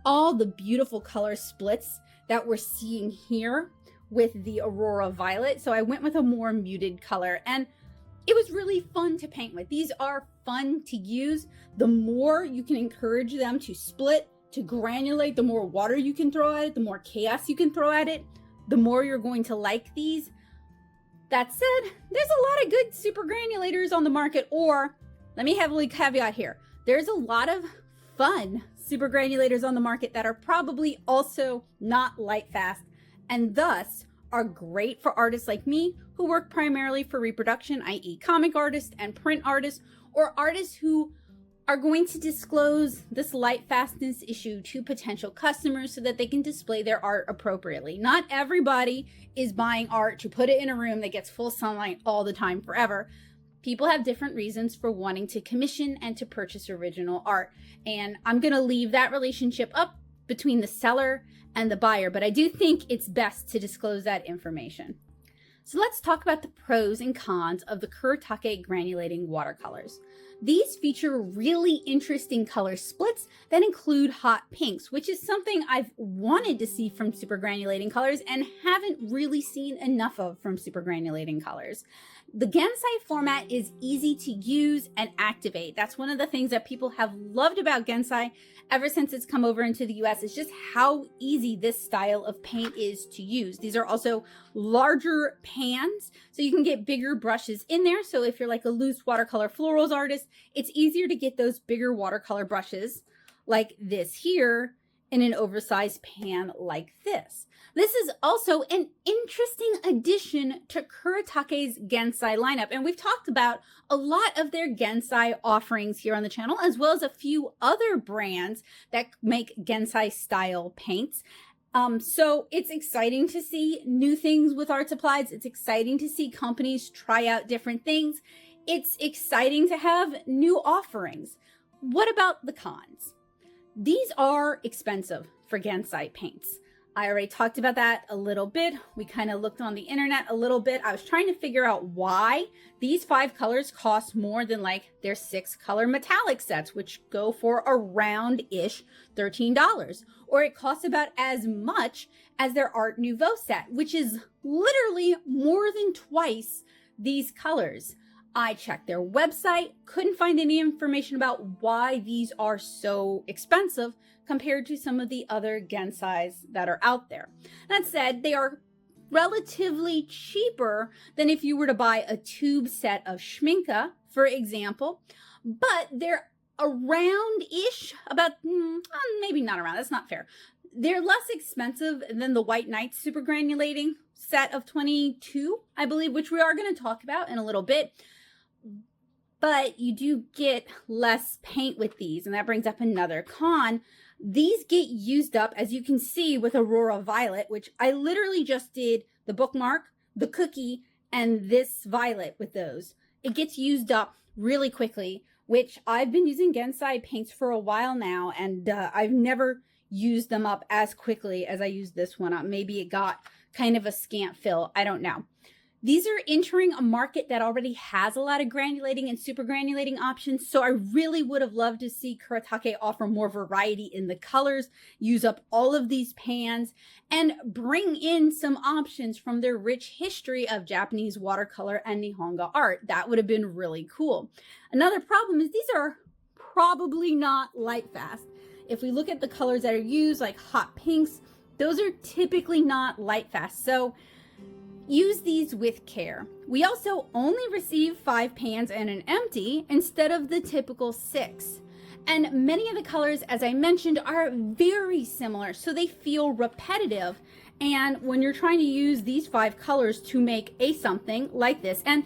all the beautiful color splits that we're seeing here with the Aurora Violet, so I went with a more muted color, and it was really fun to paint with. These are fun to use. The more you can encourage them to split, to granulate, the more water you can throw at it, the more chaos you can throw at it, the more you're going to like these. That said, there's a lot of good super granulators on the market, or let me heavily caveat here, there's a lot of fun super granulators on the market that are probably also not light fast, and thus are great for artists like me who work primarily for reproduction, i.e. comic artists and print artists, or artists who are going to disclose this light fastness issue to potential customers so that they can display their art appropriately. Not everybody is buying art to put it in a room that gets full sunlight all the time forever. People have different reasons for wanting to commission and to purchase original art. And I'm going to leave that relationship up between the seller and the buyer, but I do think it's best to disclose that information. So let's talk about the pros and cons of the Kuretake granulating watercolors. These feature really interesting color splits that include hot pinks, which is something I've wanted to see from super granulating colors and haven't really seen enough of from super granulating colors. The Gansai format is easy to use and activate. That's one of the things that people have loved about Gansai ever since it's come over into the US, is just how easy this style of paint is to use. These are also larger pans, so you can get bigger brushes in there. So if you're like a loose watercolor florals artist, it's easier to get those bigger watercolor brushes like this here in an oversized pan like this. This is also an interesting addition to Kuretake's Gansai lineup, and we've talked about a lot of their Gansai offerings here on the channel, as well as a few other brands that make Gansai style paints. So it's exciting to see new things with art supplies. It's exciting to see companies try out different things. It's exciting to have new offerings. What about the cons? These are expensive for Gansai paints. I already talked about that a little bit. We kind of looked on the internet a little bit. I was trying to figure out why these 5 colors cost more than like their 6 color metallic sets, which go for around-ish $13. Or it costs about as much as their Art Nouveau set, which is literally more than twice these colors. I checked their website, couldn't find any information about why these are so expensive compared to some of the other Gansais that are out there. That said, they are relatively cheaper than if you were to buy a tube set of Schminke, for example, but they're around-ish, about, maybe not around, that's not fair. They're less expensive than the White Knight Super Granulating set of 22, I believe, which we are going to talk about in a little bit. But you do get less paint with these, and that brings up another con. These get used up, as you can see with Aurora Violet, which I literally just did the Bookmark, the Cookie, and this Violet with those. It gets used up really quickly, which I've been using Gansai paints for a while now, and I've never used them up as quickly as I used this one up. Maybe it got kind of a scant fill. I don't know. These are entering a market that already has a lot of granulating and super granulating options, so I really would have loved to see Kuretake offer more variety in the colors, use up all of these pans, and bring in some options from their rich history of Japanese watercolor and Nihonga art. That would have been really cool. Another problem is these are probably not light fast. If we look at the colors that are used, like hot pinks, those are typically not light fast. So use these with care. We also only receive 5 pans and an empty instead of the typical 6. And many of the colors, as I mentioned, are very similar, so they feel repetitive. And when you're trying to use these 5 colors to make a something like this, and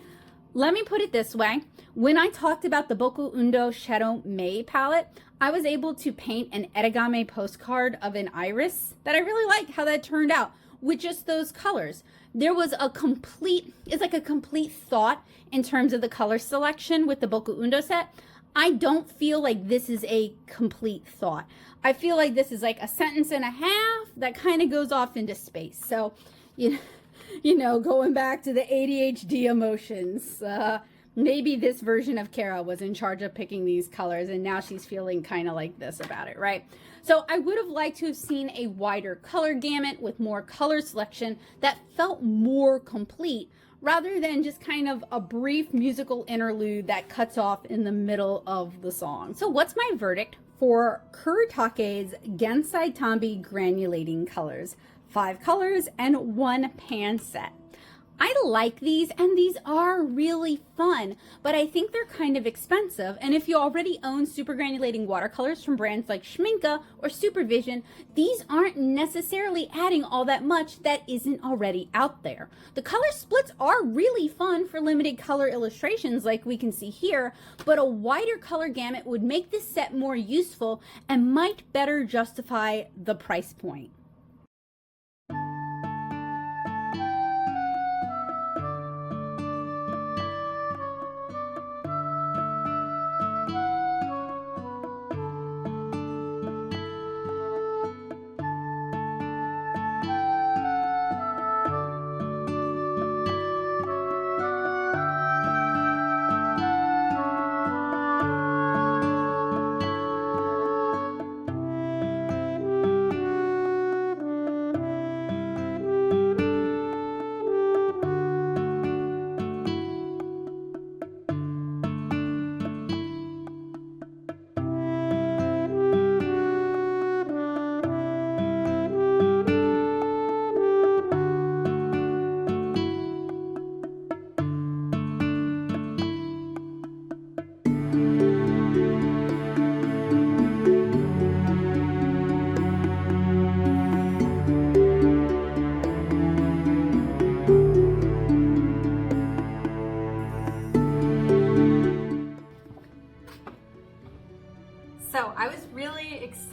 let me put it this way, when I talked about the Boku Undo Shadow Mei palette, I was able to paint an origami postcard of an iris that I really liked how that turned out with just those colors. There was it's like a complete thought in terms of the color selection with the Boku Undo set. I don't feel like this is a complete thought. I feel like this is like a sentence and a half that kind of goes off into space. So, you know, going back to the ADHD emotions, maybe this version of Kara was in charge of picking these colors, and now she's feeling kind of like this about it, right? So I would have liked to have seen a wider color gamut with more color selection that felt more complete, rather than just kind of a brief musical interlude that cuts off in the middle of the song. So what's my verdict for Kuretake's Gansai Tambi granulating colors? 5 colors and 1 pan set. I like these, and these are really fun, but I think they're kind of expensive. And if you already own super granulating watercolors from brands like Schminke or Supervision, these aren't necessarily adding all that much that isn't already out there. The color splits are really fun for limited color illustrations like we can see here, but a wider color gamut would make this set more useful and might better justify the price point.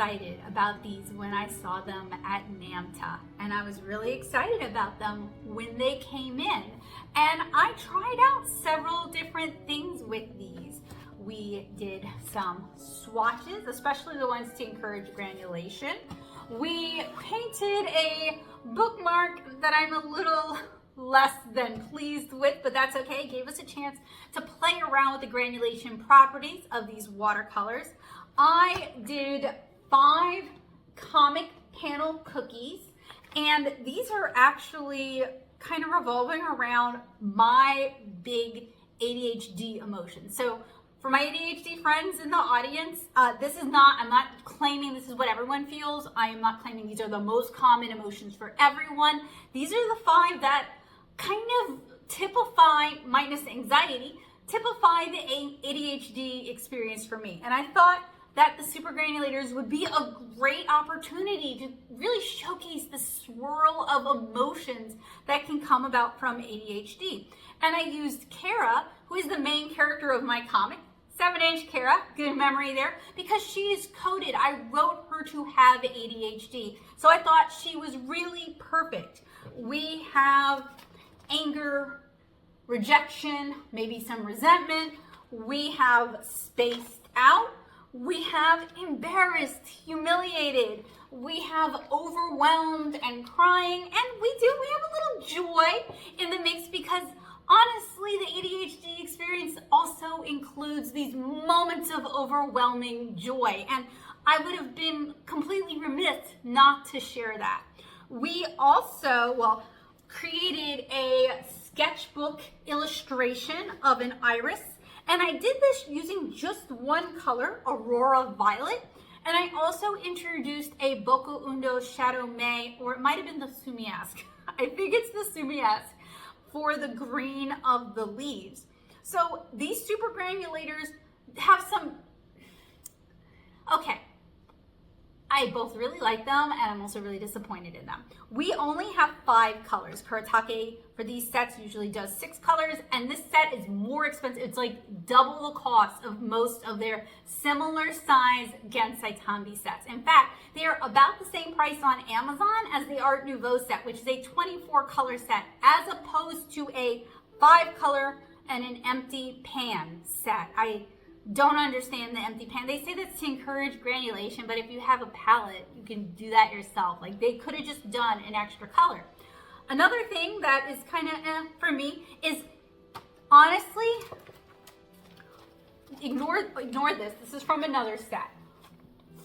excited about these when I saw them at NAMTA, and I was really excited about them when they came in. And I tried out several different things with these. We did some swatches, especially the ones to encourage granulation. We painted a bookmark that I'm a little less than pleased with, but that's okay. It gave us a chance to play around with the granulation properties of these watercolors. I did 5 comic panel cookies, and these are actually kind of revolving around my big ADHD emotions. So for my ADHD friends in the audience, I'm not claiming this is what everyone feels. I am not claiming these are the most common emotions for everyone. These are the 5 that kind of typify, minus anxiety, typify the ADHD experience for me. And I thought that the super granulators would be a great opportunity to really showcase the swirl of emotions that can come about from ADHD. And I used Kara, who is the main character of my comic, 7-inch Kara, good memory there, because she is coded. I wrote her to have ADHD. So I thought she was really perfect. We have anger, rejection, maybe some resentment. We have spaced out. We have embarrassed, humiliated. We have overwhelmed and crying. And we have a little joy in the mix because honestly, the ADHD experience also includes these moments of overwhelming joy. And I would have been completely remiss not to share that. We also, created a sketchbook illustration of an iris. And I did this using just one color, Aurora Violet. And I also introduced a Boko Undo Shadow May, or it might have been the Sumi-esque. I think it's the Sumi-esque, for the green of the leaves. So these super granulators have some, okay. I both really like them, and I'm also really disappointed in them. We only have 5 colors. Kuretake for these sets usually does 6 colors, and this set is more expensive. It's like double the cost of most of their similar size Gansai Tambi sets. In fact, they are about the same price on Amazon as the Art Nouveau set, which is a 24 color set, as opposed to a 5 color and an empty pan set. I don't understand the empty pan. They say that's to encourage granulation, but if you have a palette, you can do that yourself. Like, they could have just done an extra color. Another thing that is kind of for me is, honestly, ignore this. This is from another set.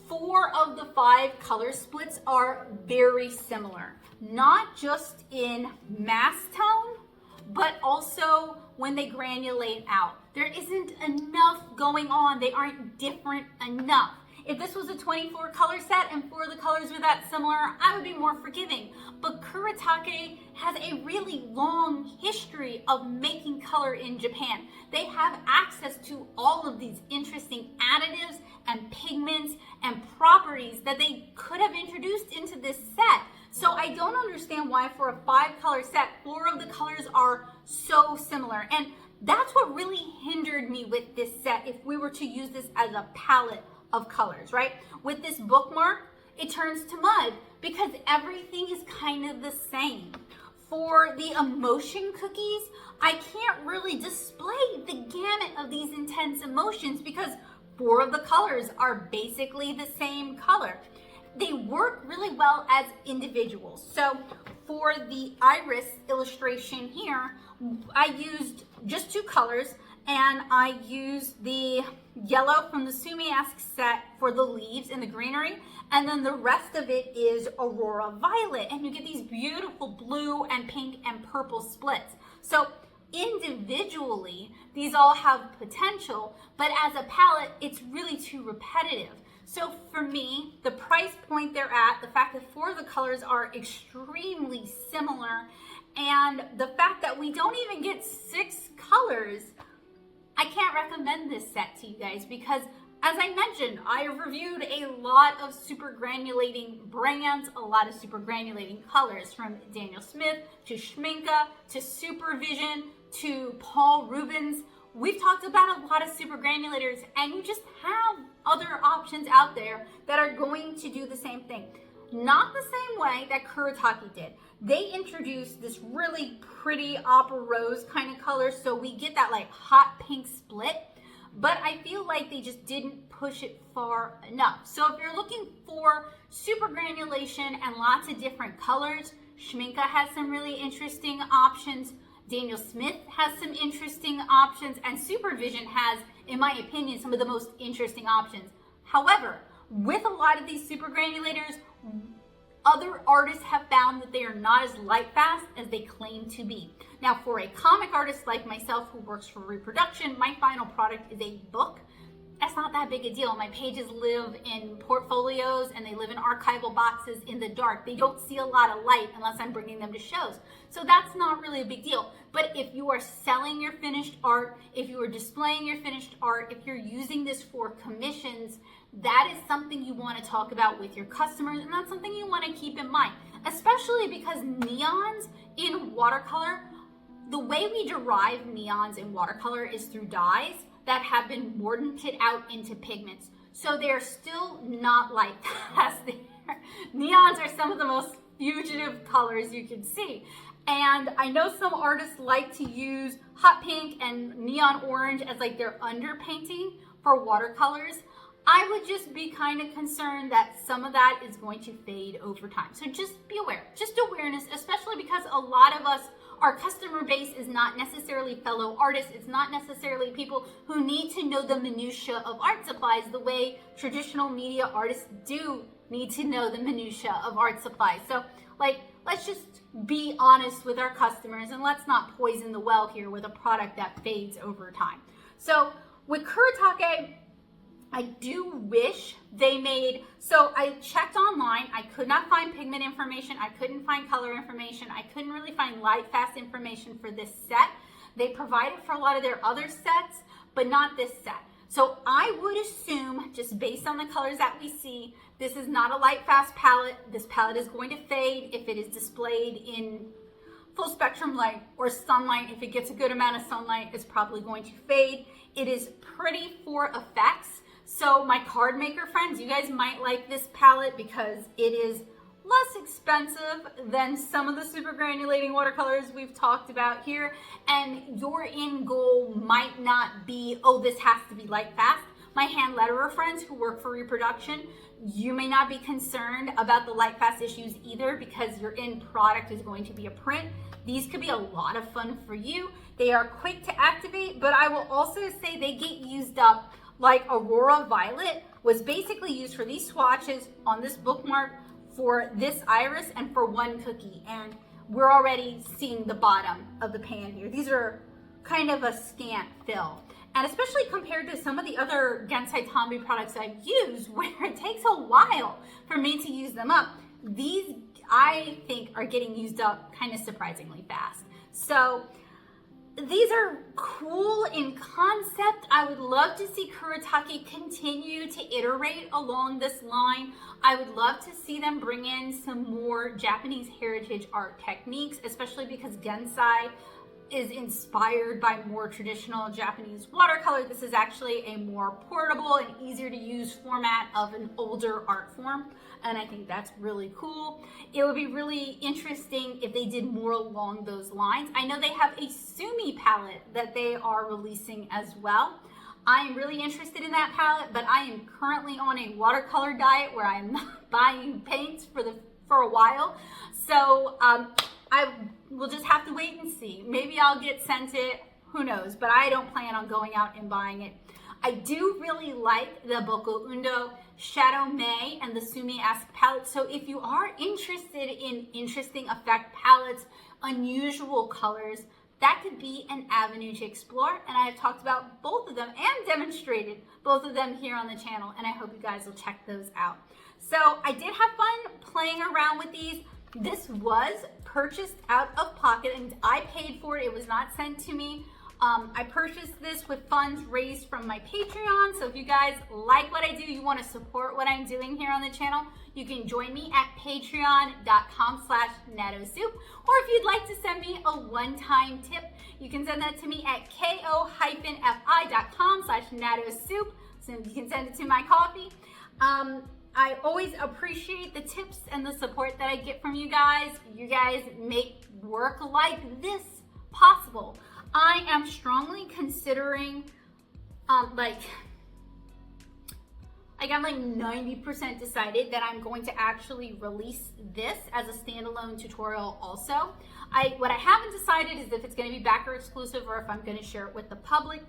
4 of the 5 color splits are very similar, not just in mass tone, but also when they granulate out. There isn't enough going on. They aren't different enough. If this was a 24 color set and 4 of the colors were that similar, I would be more forgiving. But Kuretake has a really long history of making color in Japan. They have access to all of these interesting additives and pigments and properties that they could have introduced into this set. So I don't understand why for a 5 color set, 4 of the colors are so similar. And that's what really hindered me with this set if we were to use this as a palette of colors, right? With this bookmark, it turns to mud because everything is kind of the same. For the emotion cookies, I can't really display the gamut of these intense emotions because 4 of the colors are basically the same color. They work really well as individuals. So for the iris illustration here, I used just 2 colors, and I used the yellow from the Sumi-esque set for the leaves and the greenery, and then the rest of it is Aurora Violet, and you get these beautiful blue and pink and purple splits. So individually, these all have potential, but as a palette, it's really too repetitive. So for me, the price point they're at, the fact that 4 of the colors are extremely similar, and the fact that we don't even get 6 colors, I can't recommend this set to you guys because, as I mentioned, I have reviewed a lot of super granulating brands, a lot of super granulating colors, from Daniel Smith to Schminke to Supervision to Paul Rubens. we've talked about a lot of super granulators, and you just have other options out there that are going to do the same thing. Not the same way that Kuretake did. They introduced this really pretty opera rose kind of color, so we get that like hot pink split, but I feel like they just didn't push it far enough. So if you're looking for super granulation and lots of different colors, Schmincke has some really interesting options. Daniel Smith has some interesting options, and Supervision has, in my opinion, some of the most interesting options. However, with a lot of these super granulators, other artists have found that they are not as light fast as they claim to be. Now, for a comic artist like myself who works for reproduction, my final product is a book. That's not that big a deal. My pages live in portfolios and they live in archival boxes in the dark. They don't see a lot of light unless I'm bringing them to shows. So that's not really a big deal. But if you are selling your finished art, if you are displaying your finished art, if you're using this for commissions, that is something you want to talk about with your customers, and that's something you want to keep in mind, especially because neons in watercolor, the way we derive neons in watercolor is through dyes that have been mordanted out into pigments. So they're still not light fast there. Neons are some of the most fugitive colors you can see. And I know some artists like to use hot pink and neon orange as like their underpainting for watercolors. I would just be kind of concerned that some of that is going to fade over time. So just be aware, just awareness, especially because a lot of us, our customer base is not necessarily fellow artists. It's not necessarily people who need to know the minutia of art supplies the way traditional media artists do need to know the minutia of art supplies. So like, let's just be honest with our customers and let's not poison the well here with a product that fades over time. So with Kuretake, I do wish they made, so I checked online, I could not find pigment information, I couldn't find color information, I couldn't really find light fast information for this set. They provide it for a lot of their other sets, but not this set. So I would assume, just based on the colors that we see, this is not a light fast palette. This palette is going to fade if it is displayed in full spectrum light or sunlight. If it gets a good amount of sunlight, it's probably going to fade. It is pretty for effects. So my card maker friends, you guys might like this palette because it is less expensive than some of the super granulating watercolors we've talked about here. And your end goal might not be, oh, this has to be light fast. My hand letterer friends who work for reproduction, you may not be concerned about the light fast issues either because your end product is going to be a print. These could be a lot of fun for you. They are quick to activate, but I will also say they get used up. Like Aurora Violet was basically used for these swatches on this bookmark for this iris and for one cookie. And we're already seeing the bottom of the pan here. These are kind of a scant fill. And especially compared to some of the other Gansai Tambi products I've used where it takes a while for me to use them up, these I think are getting used up kind of surprisingly fast. So these are cool in concept. I would love to see Kuretake continue to iterate along this line. I would love to see them bring in some more Japanese heritage art techniques, especially because Gansai is inspired by more traditional Japanese watercolor. This is actually a more portable and easier to use format of an older art form. And I think that's really cool. It would be really interesting if they did more along those lines. I know they have a Sumi palette that they are releasing as well. I am really interested in that palette, but I am currently on a watercolor diet where I'm not buying paints for a while. So I will just have to wait and see. Maybe I'll get sent it, who knows, but I don't plan on going out and buying it. I do really like the Boko Undo Shadow May and the Sumi-esque palette. So if you are interested in interesting effect palettes, unusual colors, that could be an avenue to explore. And I have talked about both of them and demonstrated both of them here on the channel. And I hope you guys will check those out. So I did have fun playing around with these. This was purchased out of pocket and I paid for it. It was not sent to me. I purchased this with funds raised from my Patreon. So if you guys like what I do, you want to support what I'm doing here on the channel, you can join me at patreon.com/natosoup. Or if you'd like to send me a one-time tip, you can send that to me at ko-fi.com/natosoup. So you can send it to my coffee. I always appreciate the tips and the support that I get from you guys. You guys make work like this possible. I am strongly considering, I'm like 90% decided that I'm going to actually release this as a standalone tutorial also. What I haven't decided is if it's going to be backer exclusive or if I'm going to share it with the public.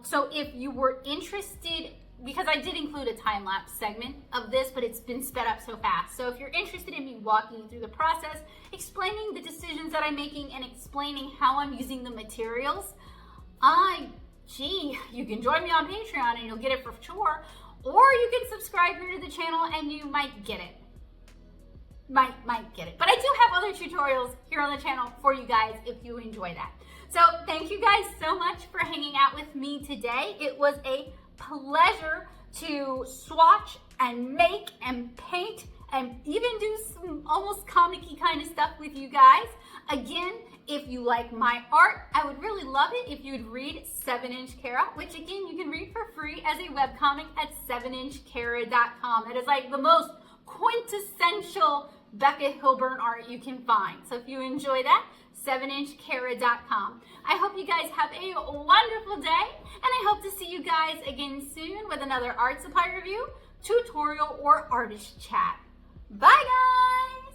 So if you were interested, because I did include a time-lapse segment of this, but it's been sped up so fast. So if you're interested in me walking you through the process, explaining the decisions that I'm making and explaining how I'm using the materials, you can join me on Patreon and you'll get it for sure. Or you can subscribe here to the channel and you might get it. Might get it. But I do have other tutorials here on the channel for you guys if you enjoy that. So thank you guys so much for hanging out with me today. It was a pleasure to swatch and make and paint and even do some almost comic-y kind of stuff with you guys. Again, if you like my art, I would really love it if you'd read 7-Inch Kara, which again, you can read for free as a webcomic at 7inchkara.com. It is like the most quintessential Becca Hilburn art you can find. So if you enjoy that, 7inchkara.com. I hope you guys have a wonderful day, and I hope to see you guys again soon with another art supply review, tutorial, or artist chat. Bye, guys!